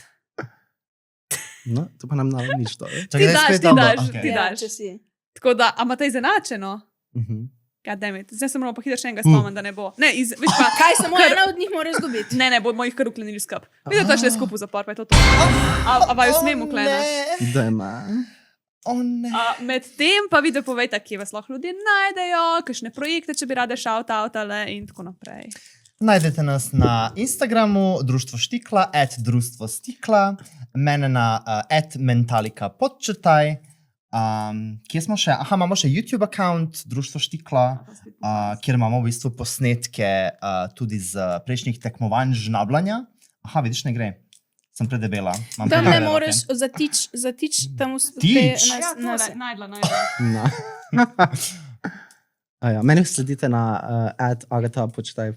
No, to pa nam ne nič to. Ti daš, ti Ja, daš. če si. Tako da, a imate izenačeno? Goddammit. Zdaj se moramo pa hitro še enega spomniti, da ne bo. Ne, veš pa, Kaj samo ena od njih mora izgubiti? ne, bomo jih kar uklenili skup. Vidite, to šle skupaj v zapor, pa je to to. A vaju smem ukleniti? Dajma. O ne. Medtem pa vidite, povejte, kje vas lahko ljudje najdejo, kakšne projekte, če bi rade shout-outale in tako naprej. Najdete nas na Instagramu, Društvo Štikla, @Društvo Stikla, mene na @Mentalika_. Kje smo še? Aha, imamo še YouTube account Društvo Štikla, kjer imamo v bistvu posnetke tudi z prejšnjih tekmovanj žnabljanja. Aha, vidiš, ne gre. Sem predebela. Imam Tam ne predebele moreš roke. zatič tam Tič? Najdla. No. Ja, meni sledite na @Agata, početaj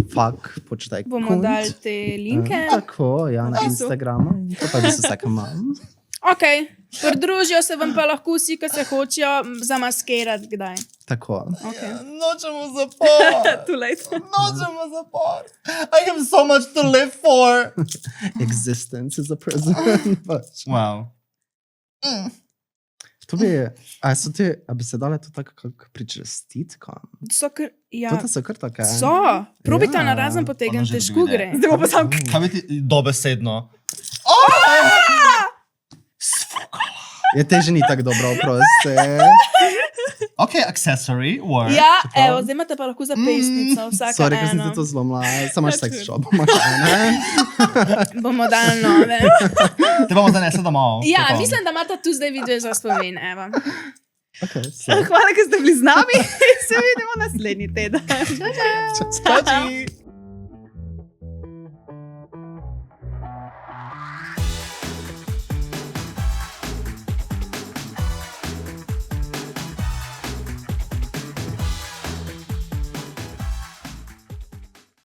fuck, početaj Bomo kunt. dali te linke. Tako, ja, na Nice. Instagramu. To pa bi se vsaka imam. Ok, pridružijo se vam pa lahko vsi, ki se hočejo zamaskirati kdaj. Tako. Okay. Nočemo zapor. Too late. Nočemo zapor. I have so much to live for. Existence is a prison. Pač. Wow. To bi, a bi se dale to tako kak pri čestitkam? So kar, ja. To so kar take. So, probite Ja. na razen Ona potegniti, že težko dobi gre. Zdaj bo pa sam. Kaj bi ti dobesedno? Je teže ni tako dobro, oprosti. Ok, accessory, word. Ja, evo, zdaj imate pa lahko za pesnico, vsaka Sorry, ker sem eno. ti to zlomila. Samo imaš sex shop, imaš ene. Bomo dali nove. Te bomo zanesli domov. Ja, Tako. mislim, da imate tu zdaj video za spomin, evo. Okay, so. Hvala, ker ste bili z nami. Se vidimo naslednji teden. Čači.